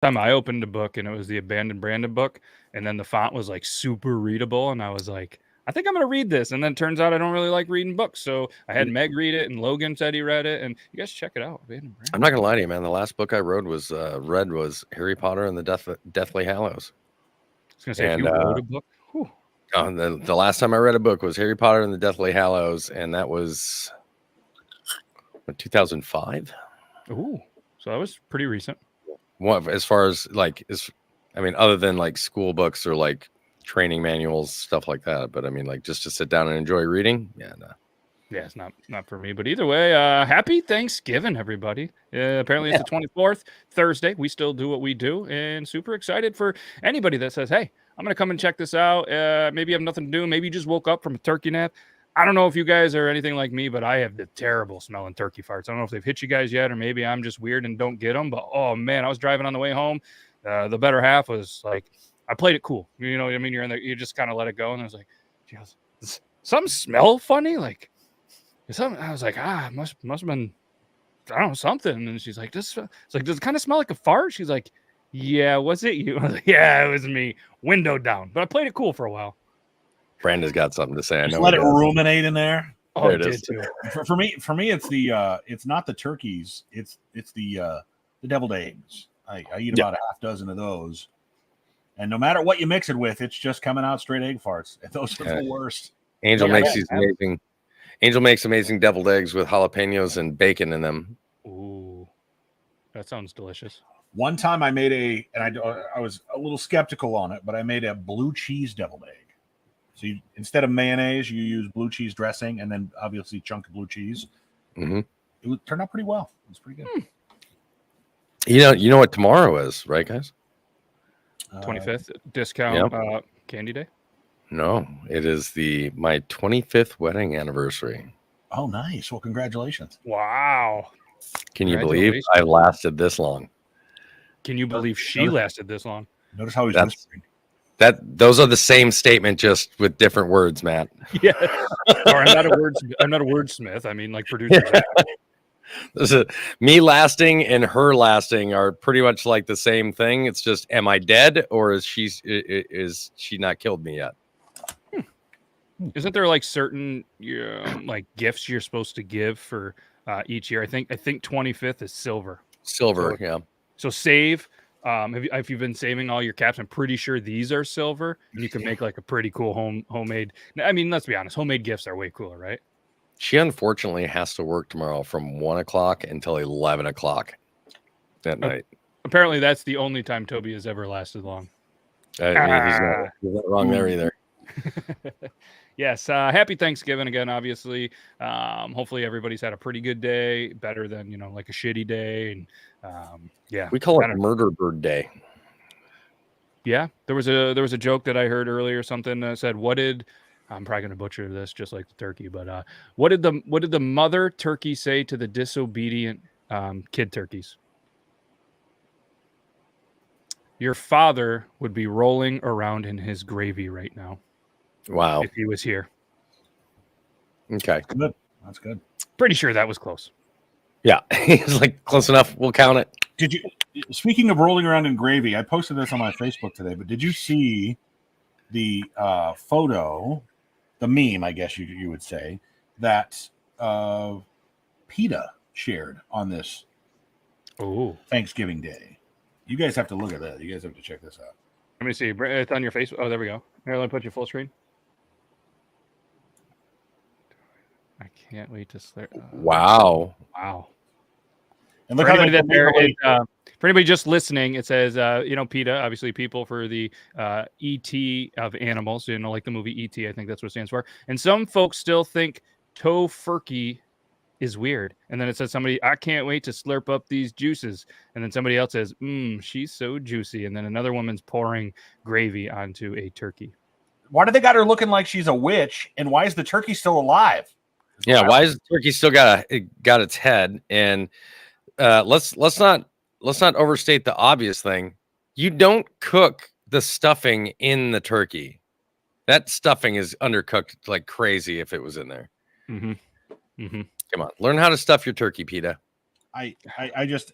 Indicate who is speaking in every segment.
Speaker 1: Time I opened a book and it was the Abandoned Brandon book, and then the font was like super readable, and I was like, I think I'm gonna read this. And then turns out I don't really like reading books, so I had Meg read it, and Logan said he read it, and you guys check it out. Abandoned Brandon.
Speaker 2: I'm not gonna lie to you, man. The last book I read was Harry Potter and the Deathly Hallows.
Speaker 1: I was gonna say, if you wrote a book, whew.
Speaker 2: The last time I read a book was Harry Potter and the Deathly Hallows, and that was 2005.
Speaker 1: Ooh, so that was pretty recent.
Speaker 2: What, as far as like, other than like school books or like training manuals, stuff like that. But I mean, like, just to sit down and enjoy reading, yeah, no.
Speaker 1: Yeah, it's not for me. But either way, happy Thanksgiving, everybody. Apparently, it's the 24th, Thursday. We still do what we do, and super excited for anybody that says, hey, I'm going to come and check this out. Maybe you have nothing to do. Maybe you just woke up from a turkey nap. I don't know if you guys are anything like me, but I have the terrible smelling turkey farts. I don't know if they've hit you guys yet, or maybe I'm just weird and don't get them. But, oh, man, I was driving on the way home. The better half was like, I played it cool. You know what I mean? You just kind of let it go. And I was like, she goes, does something smell funny? Like, I was like, must have been, I don't know, something. And she's like, it's like, does it kind of smell like a fart? She's like, yeah, was it you? I was like, yeah, it was me. Window down. But I played it cool for a while.
Speaker 2: Brandon's got something to say. I know.
Speaker 3: Let it ruminate in there.
Speaker 1: Oh, it did too.
Speaker 3: For me, it's not the turkeys. It's the deviled eggs. I eat about a half dozen of those, and no matter what you mix it with, it's just coming out straight egg farts. And those are the worst.
Speaker 2: Angel makes these amazing. Angel makes amazing deviled eggs with jalapenos and bacon in them.
Speaker 1: Ooh, that sounds delicious.
Speaker 3: One time I made I was a little skeptical on it, but I made a blue cheese deviled egg. So instead of mayonnaise, you use blue cheese dressing, and then obviously a chunk of blue cheese.
Speaker 2: Mm-hmm.
Speaker 3: It turned out pretty well. It was pretty good.
Speaker 2: You know what tomorrow is, right, guys?
Speaker 1: 25th discount candy day.
Speaker 2: No, it is my 25th wedding anniversary.
Speaker 3: Oh, nice. Well, congratulations.
Speaker 1: Wow.
Speaker 2: Can you believe I lasted this long?
Speaker 1: Can you believe she lasted this long?
Speaker 3: Notice how he's whispering.
Speaker 2: Those are the same statement, just with different words, Matt.
Speaker 1: Yeah. Sorry, I'm not a wordsmith. I mean, like Producer Zac.
Speaker 2: Me lasting and her lasting are pretty much like the same thing. It's just, am I dead, or is she not killed me yet?
Speaker 1: Isn't there like certain like gifts you're supposed to give for each year? I think 25th is silver.
Speaker 2: Silver, yeah.
Speaker 1: So save. If you've been saving all your caps, I'm pretty sure these are silver, and you can make like a pretty cool homemade. I mean, let's be honest, homemade gifts are way cooler, right?
Speaker 2: She unfortunately has to work tomorrow from 1 o'clock until 11 o'clock at night.
Speaker 1: Apparently, that's the only time Toby has ever lasted long.
Speaker 2: He's not wrong there either.
Speaker 1: Yes, happy Thanksgiving again, obviously. Hopefully everybody's had a pretty good day, better than, like a shitty day. And
Speaker 2: we call it Murder Bird Day.
Speaker 1: Yeah, there was a joke that I heard earlier, something that said, I'm probably going to butcher this just like the turkey, but what did the mother turkey say to the disobedient kid turkeys? Your father would be rolling around in his gravy right now.
Speaker 2: Wow.
Speaker 1: If he was here.
Speaker 2: Okay.
Speaker 3: Good. That's good.
Speaker 1: Pretty sure that was close.
Speaker 2: Yeah. He's like, close enough. We'll count it.
Speaker 3: Speaking of rolling around in gravy, I posted this on my Facebook today, but did you see the photo, the meme, I guess you would say, that PETA shared on this Thanksgiving Day? You guys have to look at that. You guys have to check this out.
Speaker 1: Let me see. It's on your Facebook. Oh, there we go. Here, let me put your full screen. I can't wait to start.
Speaker 2: Wow.
Speaker 3: And look how
Speaker 1: for anybody just listening, it says, PETA, obviously people for the E.T. of animals, like the movie E.T., I think that's what it stands for. And some folks still think tofurkey is weird. And then it says I can't wait to slurp up these juices. And then somebody else says, she's so juicy. And then another woman's pouring gravy onto a turkey.
Speaker 3: Why do they got her looking like she's a witch? And why is the turkey still alive?
Speaker 2: Yeah, why is the turkey still got its head? And let's not overstate the obvious thing. You don't cook the stuffing in the turkey. That stuffing is undercooked like crazy if it was in there.
Speaker 1: Mm-hmm. Mm-hmm.
Speaker 2: Come on, learn how to stuff your turkey, PETA.
Speaker 3: I just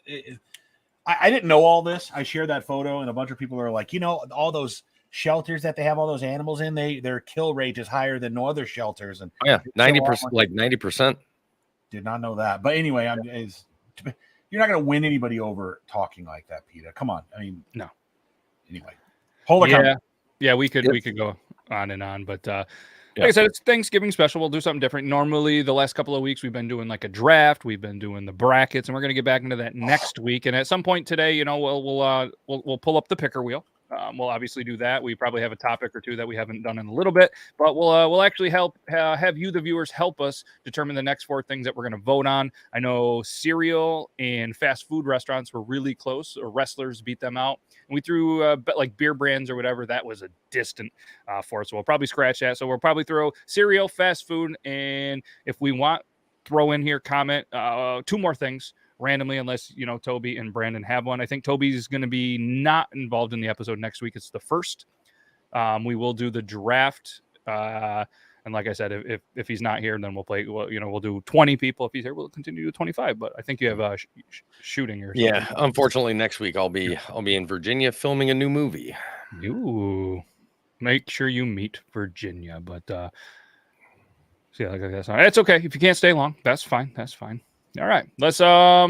Speaker 3: I didn't know all this. I shared that photo, and a bunch of people are like, all those shelters that they have all those animals in, their kill rate is higher than no other shelters. And
Speaker 2: 90%, like 90%.
Speaker 3: Did not know that. But anyway, you're not going to win anybody over talking like that, Peter. Come on. I mean,
Speaker 1: no.
Speaker 3: Anyway, hold it.
Speaker 1: Yeah, we could go on and on, but like I said, it's Thanksgiving special. We'll do something different. Normally, the last couple of weeks, we've been doing like a draft. We've been doing the brackets, and we're going to get back into that next week. And at some point today, we'll pull up the picker wheel. We'll obviously do that. We probably have a topic or two that we haven't done in a little bit, but we'll actually have you, the viewers, help us determine the next 4 things that we're going to vote on. I know cereal and fast food restaurants were really close, or wrestlers beat them out. And we threw like beer brands or whatever. That was a distant for us. So we'll probably scratch that. So we'll probably throw cereal, fast food, and if we want, throw in here, comment 2 more things randomly, unless Toby and Brandon have one. I think Toby's going to be not involved in the episode next week. It's the first. We will do the draft, and like I said, if he's not here, then we'll play. We'll do 20 people. If he's here, we'll continue to 25. But I think you have shooting or something.
Speaker 2: Yeah. Unfortunately, next week I'll be in Virginia filming a new movie.
Speaker 1: Ooh, make sure you meet Virginia. But it's okay if you can't stay long. That's fine. That's fine. All right, let's so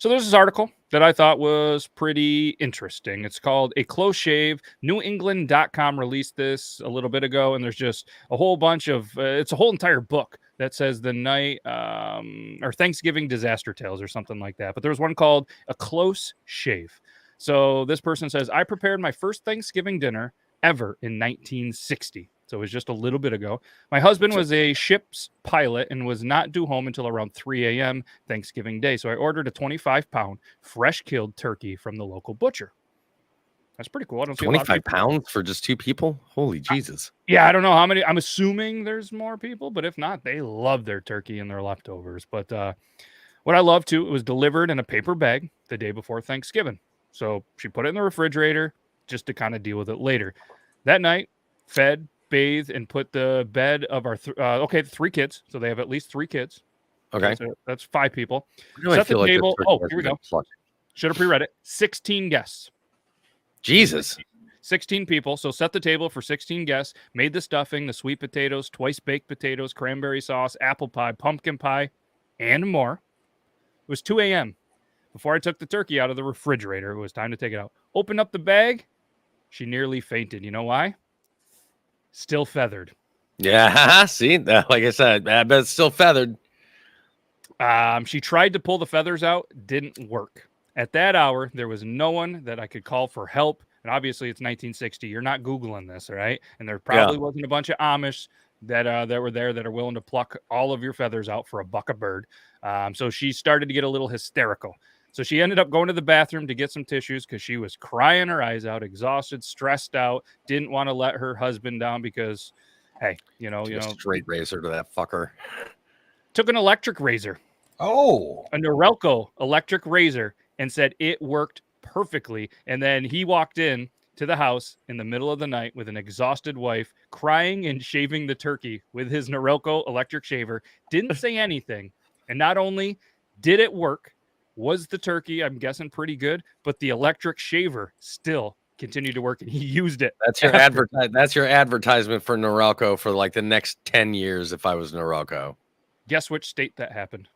Speaker 1: there's this article that I thought was pretty interesting. It's called A Close Shave. NewEngland.com released this a little bit ago, and there's just a whole bunch of it's a whole entire book that says the night or Thanksgiving disaster tales or something like that. But there's one called A Close Shave. So this person says, I prepared my first Thanksgiving dinner ever in 1960. So it was just a little bit ago. My husband was a ship's pilot and was not due home until around 3 a.m. Thanksgiving Day. So I ordered a 25-pound fresh killed turkey from the local butcher. That's pretty cool. I don't see
Speaker 2: 25 pounds for just 2 people? Holy Jesus.
Speaker 1: Yeah, I don't know how many. I'm assuming there's more people, but if not, they love their turkey and their leftovers. But what I love too, it was delivered in a paper bag the day before Thanksgiving. So she put it in the refrigerator just to kind of deal with it later. That night, fed, bathed, and put the bed of our 3 kids. So they have at least 3 kids.
Speaker 2: Okay.
Speaker 1: So that's 5 people.
Speaker 2: Set the table.
Speaker 1: Here we go. Should have pre-read it. 16 guests.
Speaker 2: Jesus.
Speaker 1: 16 people. So set the table for 16 guests. Made the stuffing, the sweet potatoes, twice baked potatoes, cranberry sauce, apple pie, pumpkin pie, and more. It was 2 a.m. Before I took the turkey out of the refrigerator. It was time to take it out. Opened up the bag. She nearly fainted. You know why? Still feathered.
Speaker 2: Yeah, see, like I said, I bet it's still feathered.
Speaker 1: She tried to pull the feathers out, didn't work. At that hour, there was no one that I could call for help. And obviously, it's 1960. You're not Googling this, all right? And there probably wasn't a bunch of Amish that were there that are willing to pluck all of your feathers out for a buck a bird. So she started to get a little hysterical. So she ended up going to the bathroom to get some tissues because she was crying her eyes out, exhausted, stressed out, didn't want to let her husband down because, hey,
Speaker 2: straight razor to that fucker.
Speaker 1: Took an electric razor.
Speaker 3: Oh,
Speaker 1: a Norelco electric razor, and said it worked perfectly. And then he walked in to the house in the middle of the night with an exhausted wife, crying and shaving the turkey with his Norelco electric shaver. Didn't say anything. And not only did it work, was the turkey, I'm guessing, pretty good, but the electric shaver still continued to work, and he used it.
Speaker 2: That's your That's your advertisement for Norelco for like the next 10 years. If I was Norelco,
Speaker 1: guess which state that happened?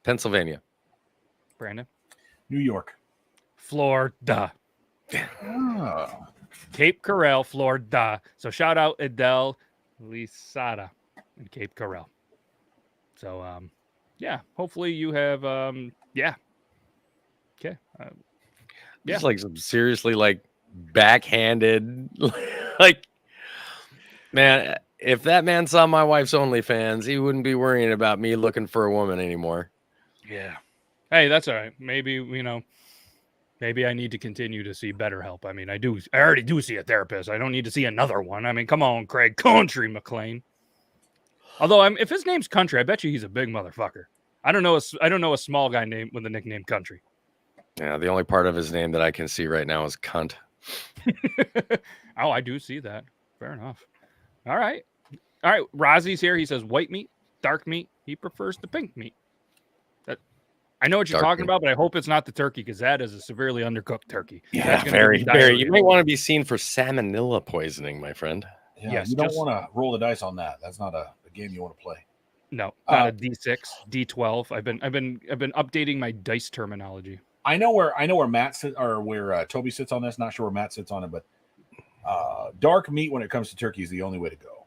Speaker 2: Pennsylvania.
Speaker 1: Brandon?
Speaker 3: New York.
Speaker 1: Florida.
Speaker 3: Oh.
Speaker 1: Cape Coral, Florida. So shout out Adele Lisada in Cape Coral. So yeah, hopefully you have yeah. Okay.
Speaker 2: Just like some seriously like backhanded like, man, if that man saw my wife's OnlyFans, he wouldn't be worrying about me looking for a woman anymore.
Speaker 1: Yeah. Hey, that's all right. Maybe, maybe I need to continue to see better help. I mean, I already do see a therapist. I don't need to see another one. I mean, come on, Craig Country McLean. Although if his name's Country, I bet you he's a big motherfucker. I don't know a small guy named with the nickname Country.
Speaker 2: Yeah, the only part of his name that I can see right now is cunt.
Speaker 1: Oh, I do see that. Fair enough. All right. Rozzy's here. He says white meat, dark meat. He prefers the pink meat. I know what you're
Speaker 2: Dark
Speaker 1: talking
Speaker 2: meat.
Speaker 1: about, but I hope it's not the turkey because that is a severely undercooked turkey.
Speaker 2: Yeah,
Speaker 1: That's gonna
Speaker 2: very,
Speaker 1: give you
Speaker 2: very.
Speaker 1: diarrhea.
Speaker 2: You might want to be seen for salmonella poisoning, my friend.
Speaker 3: Yeah,
Speaker 1: Yes,
Speaker 3: you don't
Speaker 1: just-
Speaker 3: want to roll the dice on that. That's not a game you want to play.
Speaker 1: No, not a D6, D12. I've been updating my dice terminology.
Speaker 3: I know where Matt sits or where Toby sits on this. Not sure where Matt sits on it, but dark meat when it comes to turkey is the only way to go.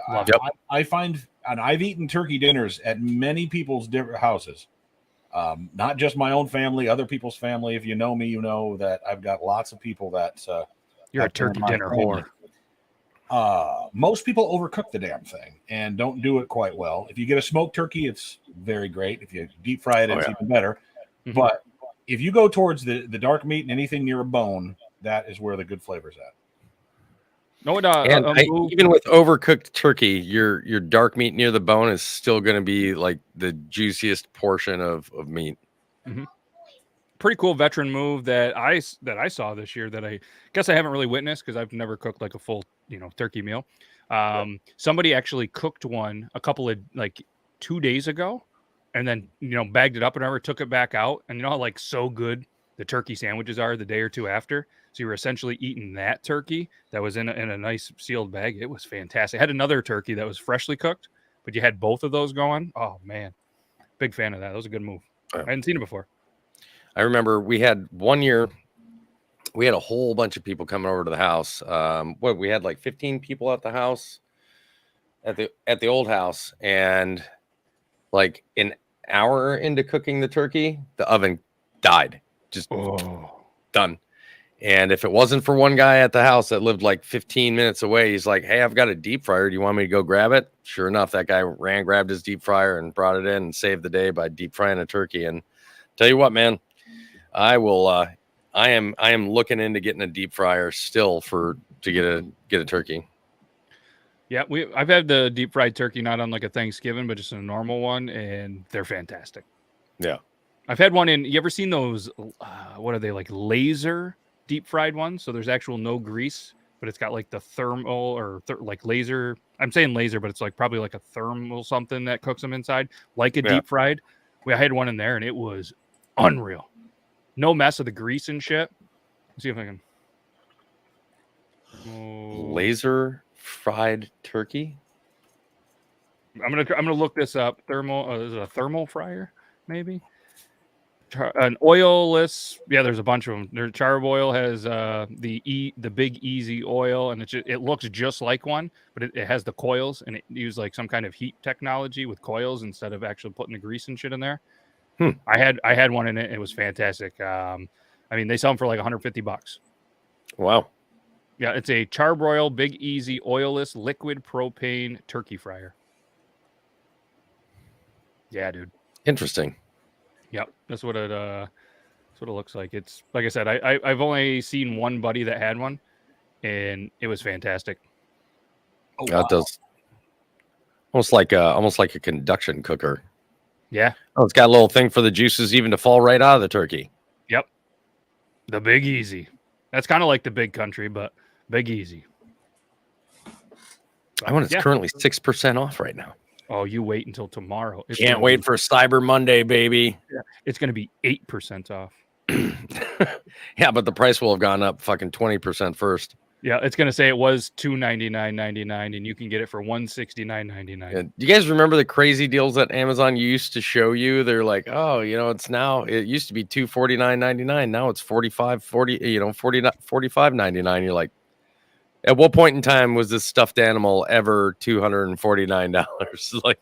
Speaker 1: Love
Speaker 3: I find, and I've eaten turkey dinners at many people's different houses, not just my own family, other people's family. If you know me, you know that I've got lots of people that
Speaker 1: You're a
Speaker 3: have been in
Speaker 1: turkey
Speaker 3: my
Speaker 1: dinner
Speaker 3: family.
Speaker 1: whore.
Speaker 3: Most people overcook the damn thing and don't do it quite well. If you get a smoked turkey, it's very great. If you deep fry it, it's even better.
Speaker 1: Mm-hmm.
Speaker 3: But if you go towards the dark meat and anything near a bone, that is where the good flavor's at.
Speaker 1: No,
Speaker 2: Even with overcooked turkey, your dark meat near the bone is still going to be like the juiciest portion of meat.
Speaker 1: Mm-hmm. Pretty cool veteran move that I saw this year that I guess I haven't really witnessed because I've never cooked like a full turkey meal. Somebody actually cooked one a couple of 2 days ago, and then bagged it up and never took it back out. And how so good the turkey sandwiches are the day or two after. So you were essentially eating that turkey that was in a nice sealed bag. It was fantastic. I had another turkey that was freshly cooked, but you had both of those going. Oh man, big fan of that. That was a good move. I hadn't seen it before.
Speaker 2: I remember we had one year, we had a whole bunch of people coming over to the house. We had like 15 people at the house, at the old house, and like an hour into cooking the turkey, the oven died. Just done. And if it wasn't for one guy at the house that lived like 15 minutes away, he's like, "Hey, I've got a deep fryer. Do you want me to go grab it?" Sure enough, that guy grabbed his deep fryer and brought it in and saved the day by deep frying a turkey. And tell you what, man, I will. I am looking into getting a deep fryer still to get a turkey.
Speaker 1: Yeah, I've had the deep fried turkey not on like a Thanksgiving, but just a normal one, and they're fantastic.
Speaker 2: Yeah,
Speaker 1: I've had one in. You ever seen those? What are they, like laser deep fried ones? So there's actual no grease, but it's got like the thermal or like laser. I'm saying laser, but it's like probably like a thermal something that cooks them inside, like a deep fried. I had one in there, and it was unreal. No mess of the grease and shit. Let's see if I can.
Speaker 2: Laser fried turkey.
Speaker 1: I'm gonna look this up. Thermal. Is it a thermal fryer? Maybe. An oilless. Yeah, there's a bunch of them. Their Charbroil has the big easy oil, and it looks just like one, but it has the coils, and it used like some kind of heat technology with coils instead of actually putting the grease and shit in there. I had one in it. It was fantastic. I mean, they sell them for like $150.
Speaker 2: Wow.
Speaker 1: Yeah, it's a Charbroil Big Easy oilless liquid propane turkey fryer. Yeah, dude.
Speaker 2: Interesting.
Speaker 1: Yep, that's what it looks like. It's like I said, I've only seen one buddy that had one, and it was fantastic.
Speaker 3: Oh,
Speaker 2: wow. It does almost like a conduction cooker.
Speaker 1: Yeah.
Speaker 2: Oh, it's got a little thing for the juices even to fall right out of the turkey.
Speaker 1: Yep. The Big Easy. That's kind of like the Big Country, but Big Easy.
Speaker 2: I want it's currently 6% off right now.
Speaker 1: Oh, you wait until tomorrow.
Speaker 2: Can't wait for Cyber Monday, baby.
Speaker 1: Yeah, it's going to be 8% off.
Speaker 2: Yeah, but the price will have gone up fucking 20% first.
Speaker 1: Yeah, it's going to say it was $299.99, and you can get it for $169.99.
Speaker 2: Do you guys remember the crazy deals that Amazon used to show you? They're like, oh, it used to be $249.99. Now it's $45.99. You're like, at what point in time was this stuffed animal ever $249? Like,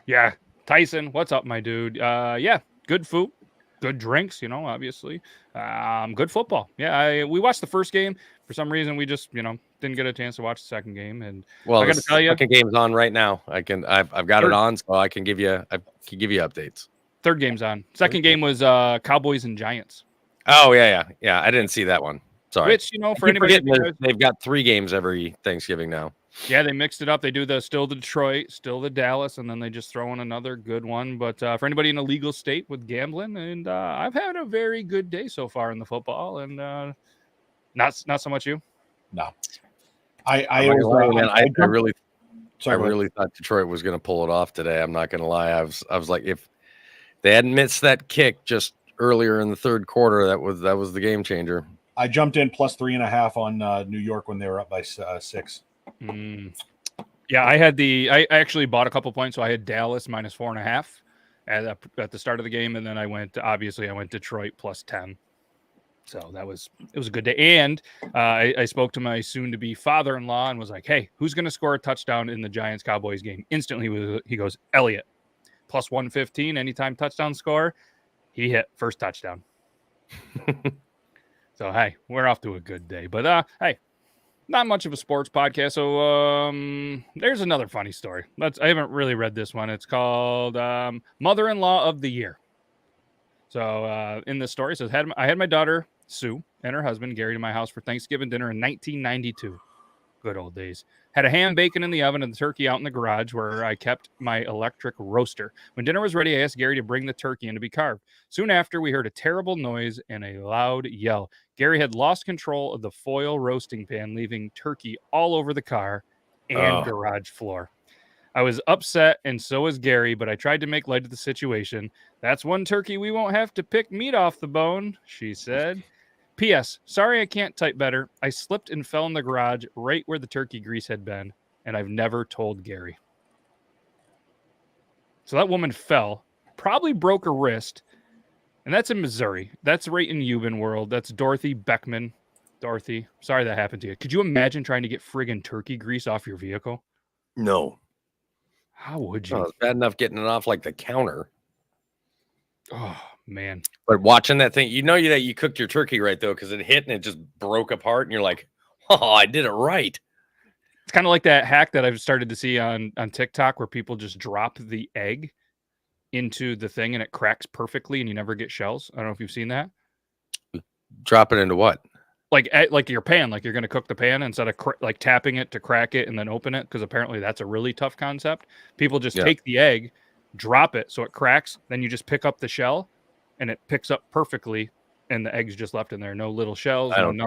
Speaker 1: yeah, Tyson, what's up, my dude? Yeah, good food, good drinks, obviously. Good football. Yeah, we watched the first game. For some reason, we just, didn't get a chance to watch the second game. And
Speaker 2: well,
Speaker 1: I got to tell you,
Speaker 2: second game's on right now. I've got it on, so I can give you updates.
Speaker 1: Third game's on. Second game was Cowboys and Giants.
Speaker 2: Oh yeah. I didn't see that one. Sorry.
Speaker 1: Which, for anybody,
Speaker 2: they've got 3 games every Thanksgiving now.
Speaker 1: Yeah, they mixed it up. They do still the Detroit, still the Dallas, and then they just throw in another good one. But for anybody in a legal state with gambling, and I've had a very good day so far in the football, and not so much you.
Speaker 3: No, Sorry,
Speaker 2: I really thought Detroit was going to pull it off today. I'm not going to lie. I was like, if they hadn't missed that kick just earlier in the third quarter, that was the game changer.
Speaker 3: I jumped in plus 3.5 on New York when they were up by 6.
Speaker 1: Yeah, I actually bought a couple points, so I had Dallas minus 4.5 at the start of the game, and then I went Detroit plus 10. So it was a good day. And I spoke to my soon-to-be father-in-law and was like, "Hey, who's going to score a touchdown in the Giants-Cowboys game?" Instantly, he goes, "Elliott, plus 115, anytime touchdown score." He hit first touchdown. So hey, we're off to a good day. But hey, not much of a sports podcast. So there's another funny story. I haven't really read this one. It's called Mother-in-Law of the Year. So in this story, it says, I had my daughter, Sue, and her husband, Gary, to my house for Thanksgiving dinner in 1992. Good old days. Had a ham bacon in the oven and the turkey out in the garage where I kept my electric roaster. When dinner was ready, I asked Gary to bring the turkey in to be carved. Soon after, we heard a terrible noise and a loud yell. Gary had lost control of the foil roasting pan, leaving turkey all over the car and garage floor. I was upset, and so was Gary, but I tried to make light of the situation. "That's one turkey we won't have to pick meat off the bone," she said. P.S. Sorry I can't type better. I slipped and fell in the garage right where the turkey grease had been, and I've never told Gary. So that woman fell, probably broke her wrist, and that's in Missouri. That's right in Euban world. That's Dorothy Beckman. Dorothy, sorry that happened to you. Could you imagine trying to get friggin' turkey grease off your vehicle?
Speaker 2: No.
Speaker 1: How would you?
Speaker 2: Oh, it's bad enough getting it off like the counter.
Speaker 1: Oh, man.
Speaker 2: But watching that thing, that you cooked your turkey right, though, because it hit and it just broke apart. And you're like, oh, I did it right.
Speaker 1: It's kind of like that hack that I've started to see on TikTok where people just drop the egg into the thing and it cracks perfectly and you never get shells. I don't know if you've seen that.
Speaker 2: Drop it into what?
Speaker 1: Like your pan, like you're going to cook the pan instead of like tapping it to crack it and then open it, because apparently that's a really tough concept. People just take the egg, drop it so it cracks, then you just pick up the shell and it picks up perfectly and the egg's just left in there. No little shells.
Speaker 2: I
Speaker 1: don't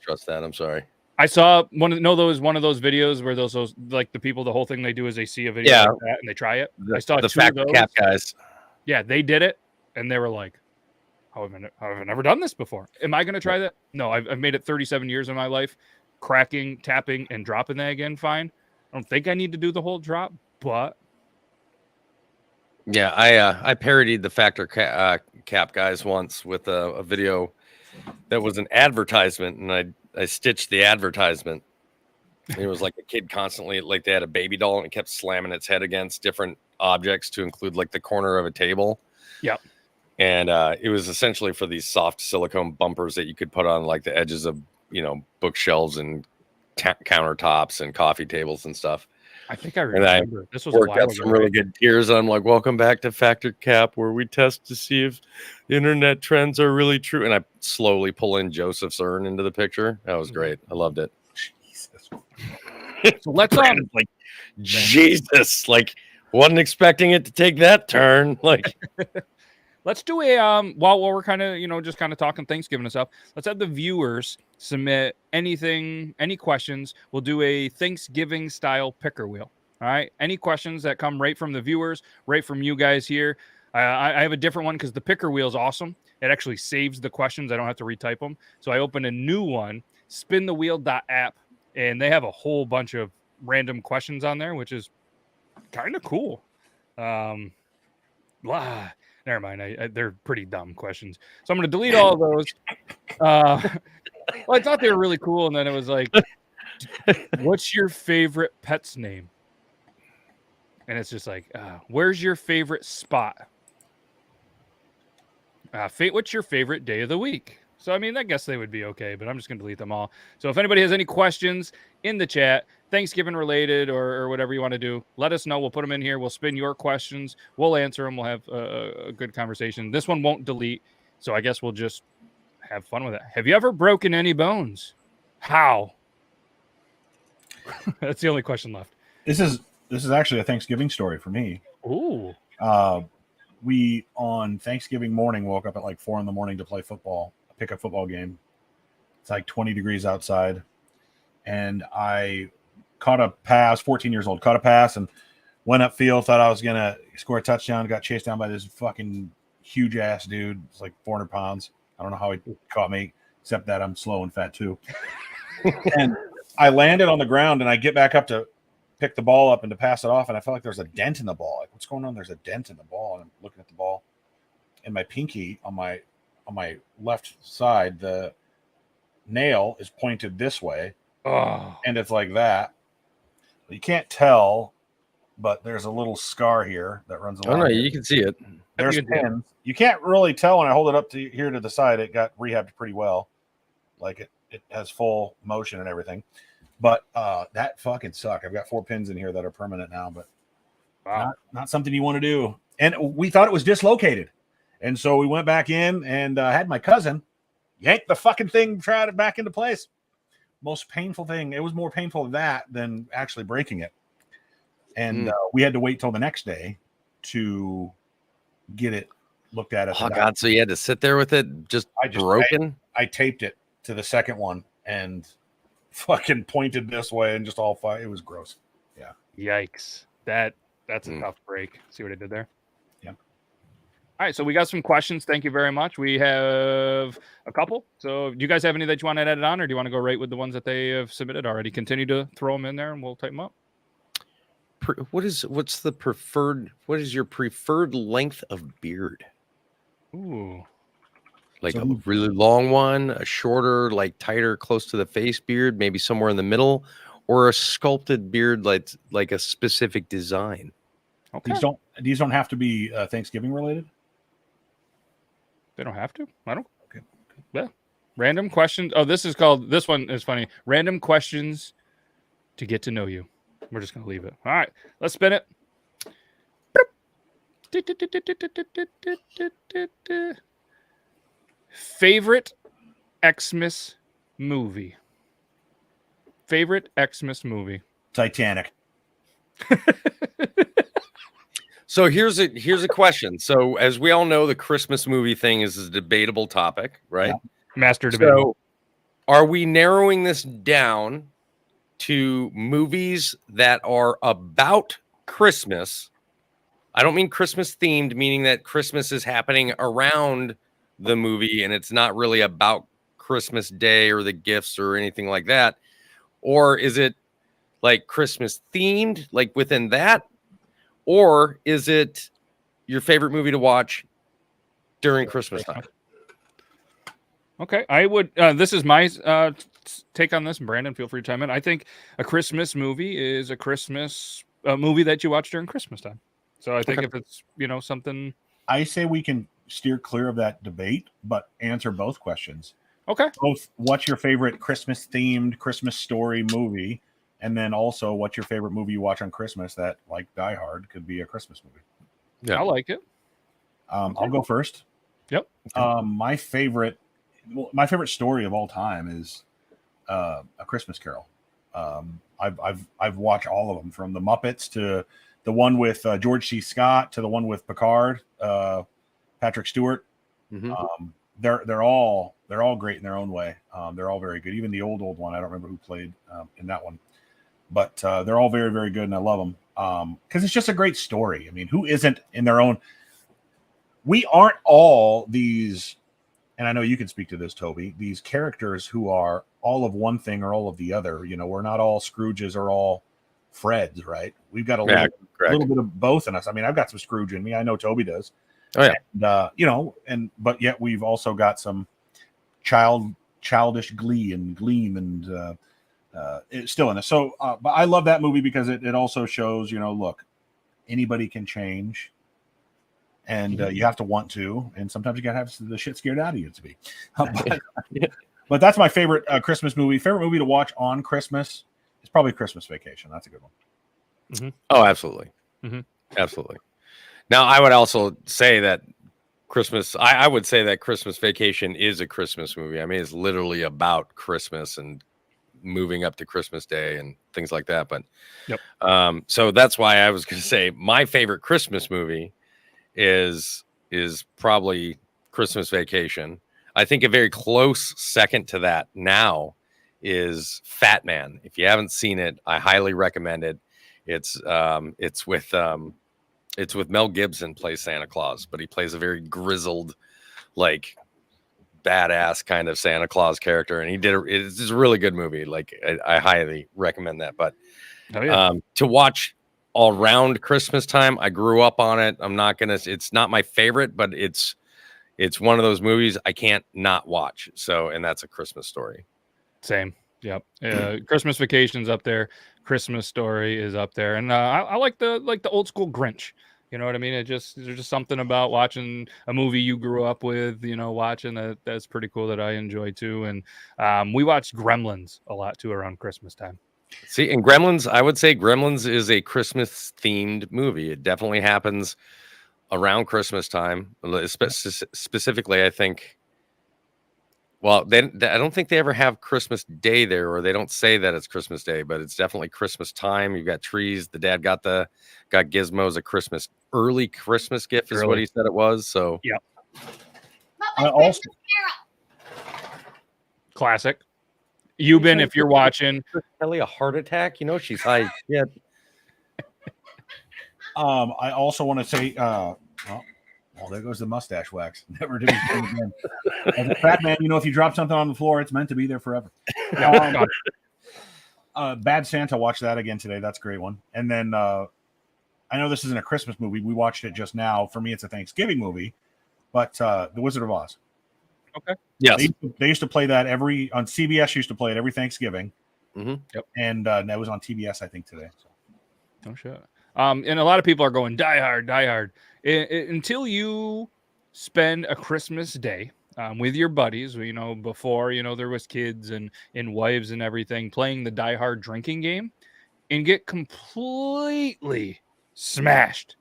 Speaker 2: trust that. I'm sorry.
Speaker 1: I saw one of those videos where those like the people, the whole thing they do is they see a video like that and they try it. I saw
Speaker 2: the
Speaker 1: two
Speaker 2: Factor
Speaker 1: of those.
Speaker 2: Cap guys.
Speaker 1: Yeah, they did it and they were like, I've never done this before. Am I going to try that? No, I've made it 37 years of my life, cracking, tapping, and dropping the egg in fine. I don't think I need to do the whole drop, but
Speaker 2: yeah, I parodied the Factor Cap guys once with a video that was an advertisement, and I stitched the advertisement. And it was like a kid constantly, like they had a baby doll, and it kept slamming its head against different objects to include like the corner of a table.
Speaker 1: Yep.
Speaker 2: And it was essentially for these soft silicone bumpers that you could put on like the edges of, bookshelves and countertops and coffee tables and stuff.
Speaker 1: I think I remember. This was a while
Speaker 2: ago. Some really good tears. I'm like, welcome back to Factor Cap, where we test to see if internet trends are really true. And I slowly pull in Joseph's urn into the picture. That was great. I loved it.
Speaker 3: Jesus.
Speaker 1: So let's
Speaker 2: like Jesus, like wasn't expecting it to take that turn. Like
Speaker 1: let's do a while we're kind of just kind of talking Thanksgiving and stuff. Let's have the viewers submit any questions. We'll do a Thanksgiving style picker wheel. All right, any questions that come right from the viewers, right from you guys here. I have a different one because the picker wheel is awesome. It actually saves the questions. I don't have to retype them. So I open a new one, spinthewheel.app, and they have a whole bunch of random questions on there, which is kind of cool. Never mind. They're pretty dumb questions. So I'm going to delete all of those. Well, I thought they were really cool. And then it was like, what's your favorite pet's name? And it's just like, where's your favorite spot? What's your favorite day of the week? So, I mean, I guess they would be okay, but I'm just going to delete them all. So if anybody has any questions in the chat, Thanksgiving related or whatever you want to do, let us know. We'll put them in here. We'll spin your questions. We'll answer them. We'll have a good conversation. This one won't delete, so I guess we'll just have fun with it. Have you ever broken any bones? How? That's the only question left.
Speaker 3: This is actually a Thanksgiving story for me.
Speaker 1: Ooh.
Speaker 3: We on Thanksgiving morning woke up at like 4 a.m. to play football, pick a football game. It's like 20 degrees outside, and I caught a pass. 14 years old, caught a pass and went upfield. Thought I was gonna score a touchdown. Got chased down by this fucking huge ass dude. It's like 400 pounds. I don't know how he caught me, except that I'm slow and fat too. And I landed on the ground, and I get back up to pick the ball up and to pass it off, and I felt like there's a dent in the ball. Like, what's going on? There's a dent in the ball, and I'm looking at the ball, and my pinky on my left side, the nail is pointed this way, and it's like that. You can't tell, but there's a little scar here that runs along.
Speaker 2: Oh no, you can see it.
Speaker 3: There's pins. You can't really tell when I hold it up to here to the side. It got rehabbed pretty well, like it has full motion and everything. But that fucking sucked. I've got 4 pins in here that are permanent now, but not something you want to do. And we thought it was dislocated, and so we went back in and had my cousin yank the fucking thing, tried it back into place. Most painful thing. It was more painful that than actually breaking it. And we had to wait till the next day to get it looked at.
Speaker 2: Oh God! So you had to sit there with it broken?
Speaker 3: I taped it to the second one and fucking pointed this way and just all fire. It was gross. Yeah.
Speaker 1: Yikes. That's a tough break. See what I did there?
Speaker 3: Yeah.
Speaker 1: All right, so we got some questions. Thank you very much. We have a couple. So do you guys have any that you want to edit on, or do you want to go right with the ones that they have submitted already? Continue to throw them in there and we'll type them up.
Speaker 2: What is your preferred length of beard?
Speaker 1: Ooh.
Speaker 2: Like a really long one, a shorter, like tighter, close to the face beard, maybe somewhere in the middle, or a sculpted beard like a specific design.
Speaker 1: Okay.
Speaker 3: These don't have to be Thanksgiving related.
Speaker 1: They don't have to. I don't.
Speaker 3: Okay.
Speaker 1: Yeah. Random questions. Oh, this one is funny. Random questions to get to know you. We're just gonna leave it. All right. Let's spin it. Favorite Xmas movie. Favorite Xmas movie.
Speaker 3: Titanic.
Speaker 2: So here's a question. So as we all know, the Christmas movie thing is a debatable topic, right?
Speaker 3: Yeah.
Speaker 1: Master debatable.
Speaker 2: So are we narrowing this down to movies that are about Christmas? I don't mean Christmas themed, meaning that Christmas is happening around the movie and it's not really about Christmas Day or the gifts or anything like that. Or is it like Christmas themed, like within that? Or is it your favorite movie to watch during Christmas time?
Speaker 1: Okay, I would. This is my take on this. Brandon, feel free to chime in. I think a Christmas movie is a Christmas movie that you watch during Christmas time. So I think if it's something,
Speaker 3: I say we can steer clear of that debate, but answer both questions.
Speaker 1: Okay.
Speaker 3: Both. What's your favorite Christmas themed Christmas story movie? And then also, what's your favorite movie you watch on Christmas that, like Die Hard, could be a Christmas movie?
Speaker 1: Yeah, I like it.
Speaker 3: I'll go first.
Speaker 1: Yep.
Speaker 3: My favorite story of all time is A Christmas Carol. I've watched all of them, from the Muppets to the one with George C. Scott to the one with Picard, Patrick Stewart.
Speaker 2: Mm-hmm.
Speaker 3: They're all great in their own way. They're all very good. Even the old one, I don't remember who played in that one. But they're all very, very good, and I love them because it's just a great story. I mean, who isn't in their own? We aren't all these, and I know you can speak to this, Toby, these characters who are all of one thing or all of the other. We're not all Scrooges or all Freds, right? We've got a little bit of both in us. I mean, I've got some Scrooge in me. I know Toby does.
Speaker 2: Oh, yeah.
Speaker 3: And, but yet we've also got some childish glee and gleam and it's still in us. So, but I love that movie because it also shows, look, anybody can change, and you have to want to, and sometimes you gotta have the shit scared out of you to be. But that's my favorite Christmas movie. Favorite movie to watch on Christmas is probably Christmas Vacation. That's a good one.
Speaker 2: Mm-hmm. Oh, absolutely. Mm-hmm. Absolutely. Now, I would also say that I would say that Christmas Vacation is a Christmas movie. I mean, it's literally about Christmas and moving up to Christmas Day and things like that. But so that's why I was going to say my favorite Christmas movie is probably Christmas Vacation. I think a very close second to that now is Fat Man. If you haven't seen it, I highly recommend it. It's with Mel Gibson plays Santa Claus, but he plays a very grizzled, like badass kind of Santa Claus character, and it's a really good movie. Like I highly recommend that. But to watch all around Christmas time, I grew up on it. It's not my favorite, but it's one of those movies I can't not watch. So, and that's A Christmas Story.
Speaker 1: Same. Yep. Christmas Vacation's up there. Christmas Story is up there, and I like the old school Grinch. You know what I mean? There's just something about watching a movie you grew up with. Watching that's pretty cool that I enjoy too. And we watched Gremlins a lot too around Christmas time.
Speaker 2: See, and Gremlins, I would say Gremlins is a Christmas themed movie. It definitely happens around Christmas time, specifically. I think. Well, I don't think they ever have Christmas Day there, or they don't say that it's Christmas Day, but it's definitely Christmas time. You've got trees. The dad got Gizmo a early Christmas gift, is what he said it was. So
Speaker 1: yeah.
Speaker 3: Also,
Speaker 1: classic. Euban, if you're watching,
Speaker 2: Kelly a heart attack. She's high. Yeah.
Speaker 3: I also want to say, well, there goes the mustache wax. Never to be seen again. As a fat man, if you drop something on the floor, it's meant to be there forever. Bad Santa, watch that again today. That's a great one. And then I know this isn't a Christmas movie. We watched it just now. For me, it's a Thanksgiving movie. But The Wizard of Oz.
Speaker 1: Okay.
Speaker 2: Yes.
Speaker 3: They used to play that on CBS. Used to play it every Thanksgiving.
Speaker 2: Mm-hmm.
Speaker 1: Yep.
Speaker 3: And that was on TBS, I think, today. So.
Speaker 1: Oh shit. And a lot of people are going Die Hard, Die Hard. Until you spend a Christmas day with your buddies, before there was kids and wives and everything, playing the Die Hard drinking game, and get completely smashed.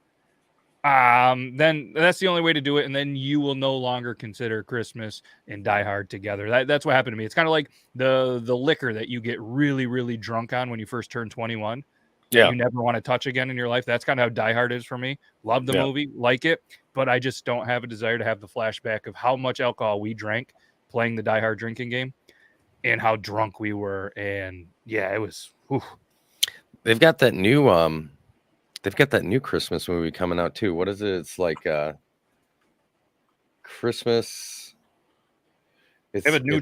Speaker 1: Then that's the only way to do it, and then you will no longer consider Christmas and Die Hard together. That's what happened to me. It's kind of like the liquor that you get really, really drunk on when you first turn 21.
Speaker 2: Yeah,
Speaker 1: you never want to touch again in your life. That's kind of how Die Hard is for me. Love the movie, like it, but I just don't have a desire to have the flashback of how much alcohol we drank playing the Die Hard drinking game and how drunk we were. And yeah, it was. Whew.
Speaker 2: They've got that new Christmas movie coming out too. What is it? It's like Christmas.
Speaker 1: They have a new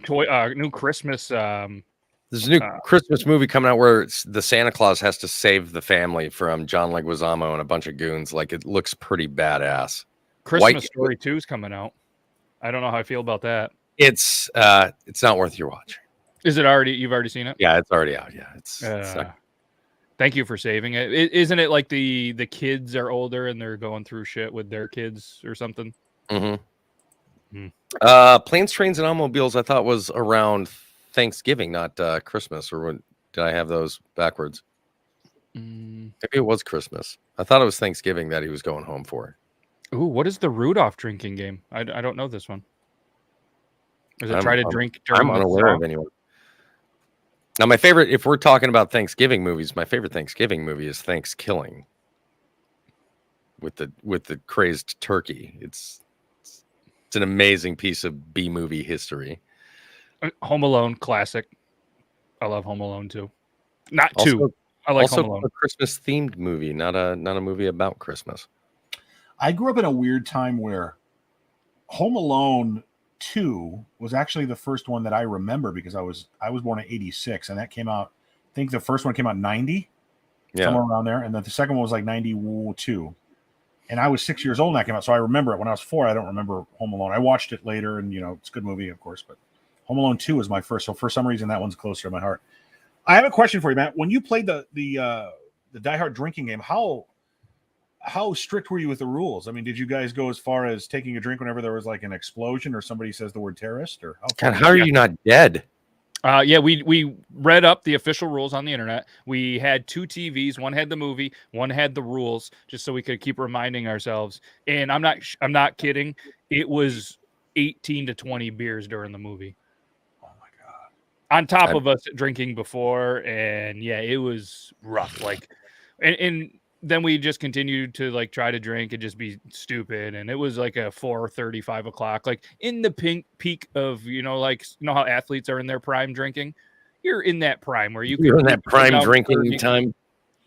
Speaker 1: Christmas.
Speaker 2: There's a new Christmas movie coming out where the Santa Claus has to save the family from John Leguizamo and a bunch of goons. Like, it looks pretty badass.
Speaker 1: Christmas Story 2 is coming out. I don't know how I feel about that.
Speaker 2: It's not worth your watch.
Speaker 1: Is it already? You've already seen it?
Speaker 2: Yeah, it's already out. Yeah, it's
Speaker 1: thank you for saving it. Isn't it like the kids are older and they're going through shit with their kids or something?
Speaker 2: Mm-hmm. Planes, Trains, and Automobiles, I thought was around Thanksgiving, not Christmas, or did I have those backwards? Maybe it was Christmas. I thought it was Thanksgiving that he was going home for.
Speaker 1: Ooh, what is the Rudolph drinking game? I don't know this one. Is it try to drink during
Speaker 2: I'm unaware of anyone. Now, my favorite, if we're talking about Thanksgiving movies, my favorite Thanksgiving movie is Thanksgiving with the crazed turkey. It's an amazing piece of B movie history.
Speaker 1: Home Alone, classic. I love Home Alone too. Not also, 2. I like Home Alone.
Speaker 2: A Christmas themed movie, not a movie about Christmas.
Speaker 3: I grew up in a weird time where Home Alone 2 was actually the first one that I remember, because I was born in 86, and that came out, I think the first one came out in 90, somewhere around there, and then the second one was like 92. And I was 6 years old when that came out, so I remember it. When I was 4, I don't remember Home Alone. I watched it later, and it's a good movie, of course, but Home Alone 2 was my first, so for some reason that one's closer to my heart. I have a question for you, Matt. When you played the Die Hard drinking game, how strict were you with the rules? I mean, did you guys go as far as taking a drink whenever there was like an explosion or somebody says the word terrorist? Or
Speaker 2: how are you not dead?
Speaker 1: Yeah, we read up the official rules on the internet. We had 2 TVs. One had the movie, one had the rules, just so we could keep reminding ourselves. And I'm not kidding. It was 18 to 20 beers during the movie.
Speaker 3: Oh my god!
Speaker 1: On top of us drinking before, and yeah, it was rough. Like, and then we just continued to like try to drink and just be stupid. And it was like a 4:30, 5 o'clock, like in the peak of, how athletes are in their prime drinking. you're in that prime where
Speaker 2: you're in that prime drinking time.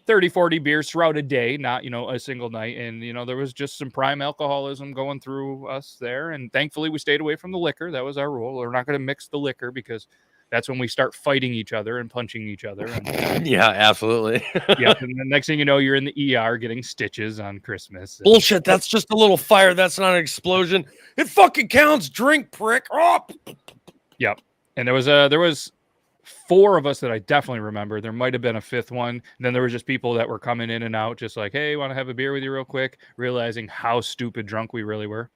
Speaker 1: 30, 40 beers throughout a day, not, a single night. And, there was just some prime alcoholism going through us there. And thankfully we stayed away from the liquor. That was our rule. We're not going to mix the liquor because that's when we start fighting each other and punching each other. And,
Speaker 2: yeah, absolutely.
Speaker 1: yeah. And the next thing you know, you're in the ER getting stitches on Christmas.
Speaker 2: Bullshit. That's just a little fire. That's not an explosion. It fucking counts. Drink, prick. Oh.
Speaker 1: Yep. And there was 4 of us that I definitely remember. There might have been a 5th one. And then there was just people that were coming in and out, just like, hey, want to have a beer with you real quick, realizing how stupid drunk we really were.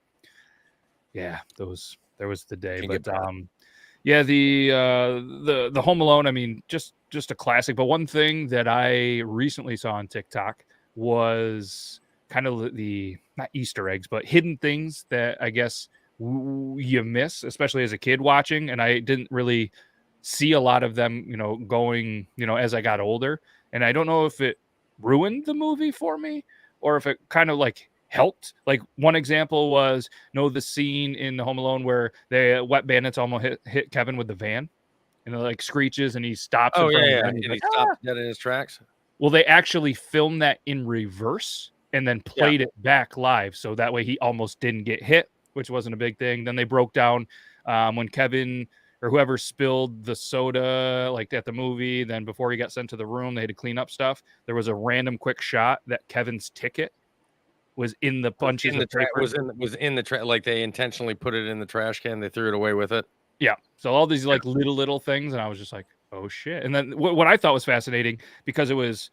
Speaker 1: Yeah, there was the day. But yeah, the Home Alone, I mean, just a classic. But one thing that I recently saw on TikTok was kind of the not Easter eggs, but hidden things that I guess you miss, especially as a kid watching. And I didn't really see a lot of them, going, as I got older. And I don't know if it ruined the movie for me or if it kind of like helped. Like one example was, the scene in the Home Alone where the wet bandits almost hit Kevin with the van, and it like screeches and he stops.
Speaker 2: Oh yeah, and he stops dead in his tracks.
Speaker 1: Well, they actually filmed that in reverse and then played it back live, so that way he almost didn't get hit, which wasn't a big thing. Then they broke down when Kevin or whoever spilled the soda like at the movie. Then before he got sent to the room, they had to clean up stuff. There was a random quick shot that Kevin's ticket was in the bunches of paper.
Speaker 2: Was in the trash. Like they intentionally put it in the trash can. They threw it away with it. Yeah.
Speaker 1: So all these like little things, and I was just like, oh shit. And then what I thought was fascinating, because it was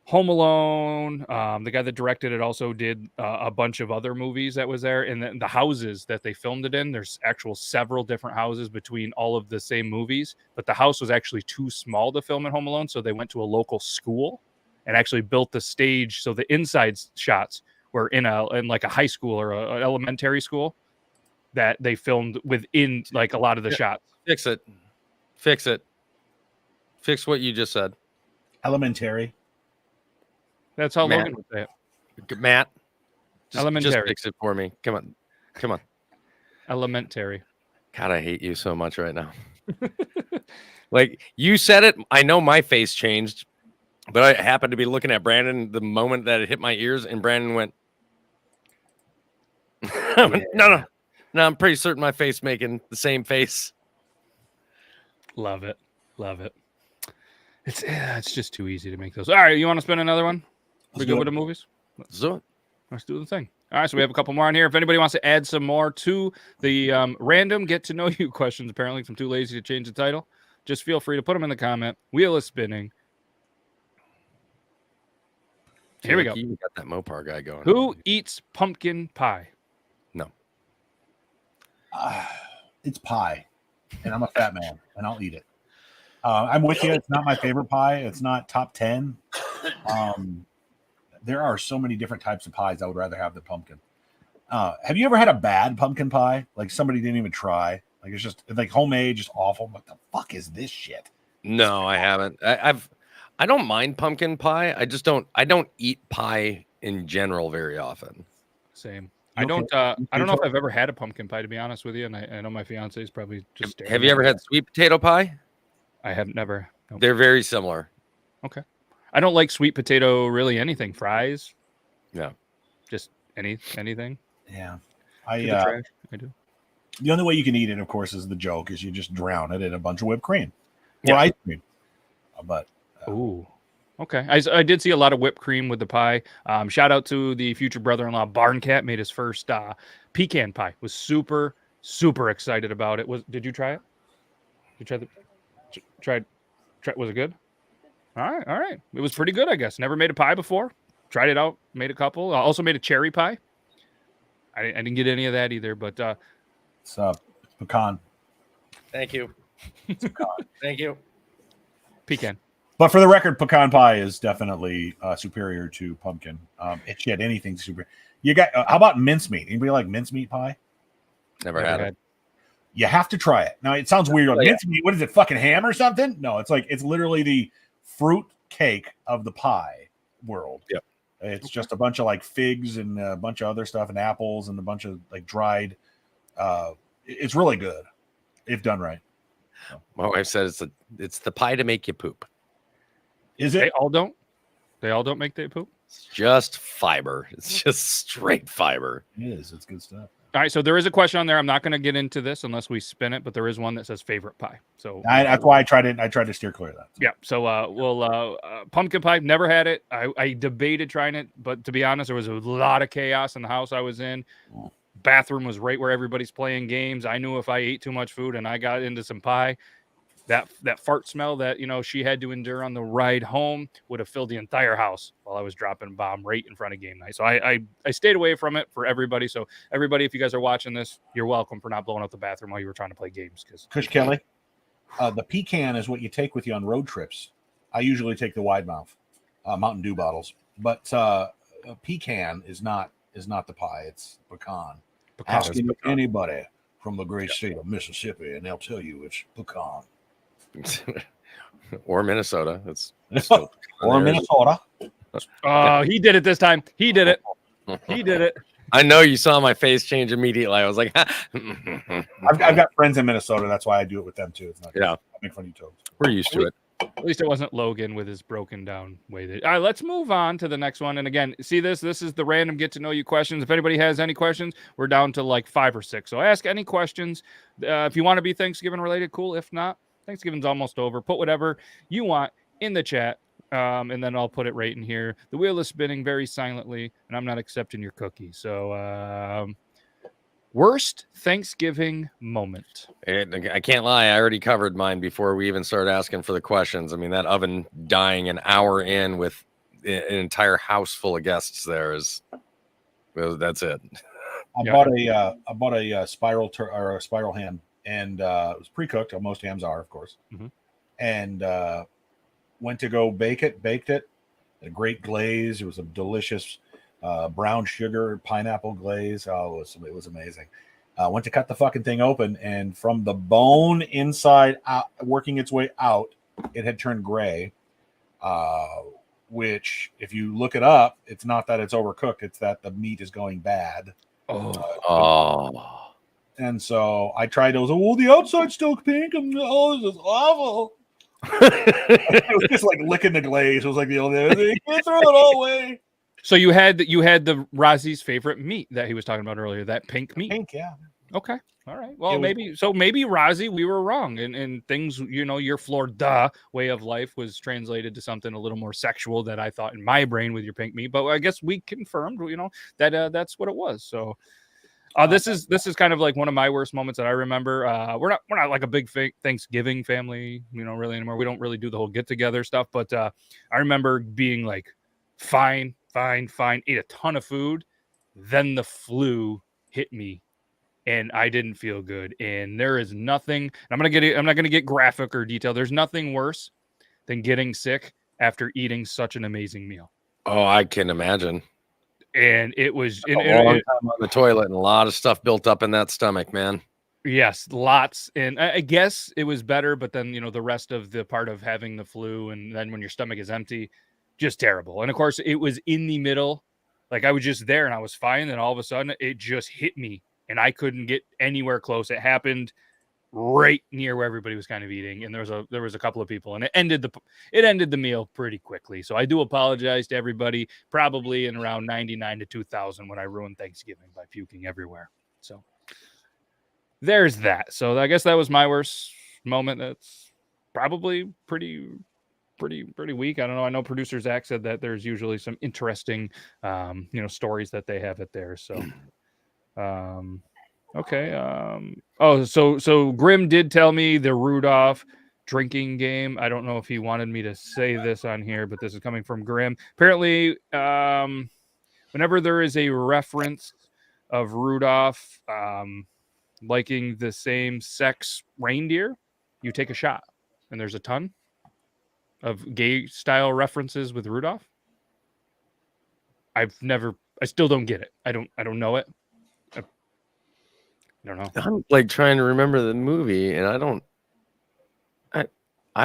Speaker 1: Home Alone. The guy that directed it also did a bunch of other movies that was there. And then the houses that they filmed it in, there's actual several different houses between all of the same movies. But the house was actually too small to film at Home Alone. So they went to a local school and actually built the stage. So the inside shots were in like a high school or an elementary school that they filmed within like a lot of the shots.
Speaker 2: Fix it. Fix what you just said.
Speaker 3: Elementary.
Speaker 1: That's how Logan would say it.
Speaker 2: Matt,
Speaker 1: elementary.
Speaker 2: Just fix it for me. Come on.
Speaker 1: Elementary.
Speaker 2: God, I hate you so much right now. Like you said it. I know my face changed, but I happened to be looking at Brandon the moment that it hit my ears, and Brandon went, no, I'm pretty certain my face making the same face.
Speaker 1: Love it. It's just too easy to make those. All right, you want to spin another one? We go with the movies? Let's do the thing. All right, so we have a couple more on here. If anybody wants to add some more to the random get to know you questions, apparently I'm too lazy to change the title, just feel free to put them in the comment. Wheel is spinning. Here we go.
Speaker 2: You got that Mopar guy going.
Speaker 1: Who eats pumpkin pie?
Speaker 2: No.
Speaker 3: It's pie, and I'm a fat man, and I'll eat it. I'm with you. It's not my favorite pie. It's not top 10. There are so many different types of pies. I would rather have the pumpkin. Have you ever had a bad pumpkin pie? Like somebody didn't even try. Like it's just like homemade, just awful. What the fuck is this shit?
Speaker 2: No, I haven't. I don't mind pumpkin pie. I don't eat pie in general very often.
Speaker 1: Same. I don't know if I've ever had a pumpkin pie, to be honest with you. And I know my fiance is probably just.
Speaker 2: Have you ever had sweet potato pie?
Speaker 1: I have never. Nope.
Speaker 2: They're very similar.
Speaker 1: Okay. I don't like sweet potato, really anything. Fries.
Speaker 2: Yeah.
Speaker 1: Just anything.
Speaker 3: Yeah.
Speaker 1: I do.
Speaker 3: The only way you can eat it, of course, is the joke, is you just drown it in a bunch of whipped cream. Or ice cream. But.
Speaker 1: Ooh. Okay. I did see a lot of whipped cream with the pie. Shout out to the future brother-in-law. Barncat made his first pecan pie. Was super, super excited about it. Did you try it? Did you try was it good? All right. It was pretty good, I guess. Never made a pie before. Tried it out. Made a couple. Also made a cherry pie. I didn't get any of that either, but
Speaker 3: it's pecan.
Speaker 2: Thank you. Thank you.
Speaker 1: Pecan.
Speaker 3: But for the record, pecan pie is definitely superior to pumpkin. Anything super. You got how about mincemeat? Anybody like mincemeat pie?
Speaker 2: Never had it.
Speaker 3: You have to try it. Now it sounds weird. Like mincemeat, what is it? Fucking ham or something? No, it's literally the fruit cake of the pie world.
Speaker 2: Yep.
Speaker 3: It's just a bunch of like figs and a bunch of other stuff and apples and a bunch of like dried. It's really good if done right.
Speaker 2: My wife said it's the pie to make you poop.
Speaker 3: Is
Speaker 1: They
Speaker 3: it?
Speaker 1: all don't. They all don't make they poop.
Speaker 2: It's just fiber. It's just straight fiber.
Speaker 3: It is. It's good stuff.
Speaker 1: All right, so there is a question on there. I'm not going to get into this unless we spin it, but there is one that says favorite pie. So
Speaker 3: That's why I tried to steer clear of that.
Speaker 1: yeah. So we'll pumpkin pie. Never had it. I debated trying it, but to be honest, there was a lot of chaos in the house I was in. Bathroom was right where everybody's playing games. I knew if I ate too much food and I got into some pie, that fart smell that she had to endure on the ride home would have filled the entire house while I was dropping a bomb right in front of game night. So I stayed away from it for everybody. So everybody, if you guys are watching this, you're welcome for not blowing up the bathroom while you were trying to play games. Because
Speaker 3: Kush Kelly, the pecan is what you take with you on road trips. I usually take the wide mouth Mountain Dew bottles, but a pecan is not the pie. It's pecan. Ask anybody from the great state of Mississippi, and they'll tell you it's pecan.
Speaker 2: Or Minnesota. It's
Speaker 3: or Minnesota.
Speaker 1: Oh, he did it this time. He did it. He did it.
Speaker 2: I know you saw my face change immediately. I was like,
Speaker 3: I've got friends in Minnesota. That's why I do it with them too. It's not I make fun of you, Toby.
Speaker 2: We're used to it.
Speaker 1: At least it wasn't Logan with his broken down way. All right, let's move on to the next one. And again, see this is the random get to know you questions. If anybody has any questions, we're down to like 5 or 6. So ask any questions. If you want to be Thanksgiving related, cool. If not, Thanksgiving's almost over. Put whatever you want in the chat, and then I'll put it right in here. The wheel is spinning very silently, and I'm not accepting your cookie. So, worst Thanksgiving moment.
Speaker 2: I can't lie. I already covered mine before we even started asking for the questions. I mean, that oven dying an hour in with an entire house full of guests there that's it.
Speaker 3: I bought a spiral or a spiral ham. And it was pre-cooked. Most hams are, of course.
Speaker 1: Mm-hmm.
Speaker 3: And went to go baked it. A great glaze. It was a delicious brown sugar pineapple glaze. Oh, it was amazing. Went to cut the fucking thing open, and from the bone inside out, working its way out, it had turned gray. Which, if you look it up, it's not that it's overcooked; it's that the meat is going bad. And so I tried those. Oh, the outside's still pink. This is awful. It was just like licking the glaze. It was like the only thing. Can't throw it all away.
Speaker 1: So you had the Razi's favorite meat that he was talking about earlier, that pink meat.
Speaker 3: Pink, yeah.
Speaker 1: Okay. All right. Well, maybe Razi, we were wrong. And things, your Florida way of life was translated to something a little more sexual that I thought in my brain with your pink meat. But I guess we confirmed, that that's what it was. So this is kind of like one of my worst moments that I remember. We're not like a big Thanksgiving family, really anymore. We don't really do the whole get together stuff. But I remember being like, fine, ate a ton of food. Then the flu hit me, and I didn't feel good. And there is nothing. I'm not gonna get graphic or detailed. There's nothing worse than getting sick after eating such an amazing meal.
Speaker 2: Oh, I can imagine.
Speaker 1: And it was
Speaker 2: a long time on the toilet and a lot of stuff built up in that stomach, man.
Speaker 1: Yes, lots. And I guess it was better, but then, the rest of the part of having the flu and then when your stomach is empty, just terrible. And of course, it was in the middle. Like I was just there and I was fine. And all of a sudden it just hit me and I couldn't get anywhere close. It happened right near where everybody was kind of eating, and there was a couple of people, and it ended the meal pretty quickly. So I do apologize to everybody, probably in around 99 to 2000 when I ruined Thanksgiving by puking everywhere. So there's that. So I guess that was my worst moment. That's probably pretty weak. I don't know. I know producer Zac said that there's usually some interesting stories that they have it there. So okay. So Grim did tell me the Rudolph drinking game. I don't know if he wanted me to say this on here, but this is coming from Grim. Apparently, whenever there is a reference of Rudolph liking the same sex reindeer, you take a shot. And there's a ton of gay style references with Rudolph. I still don't get it. I don't know it. I don't know.
Speaker 2: I'm like trying to remember the movie, and I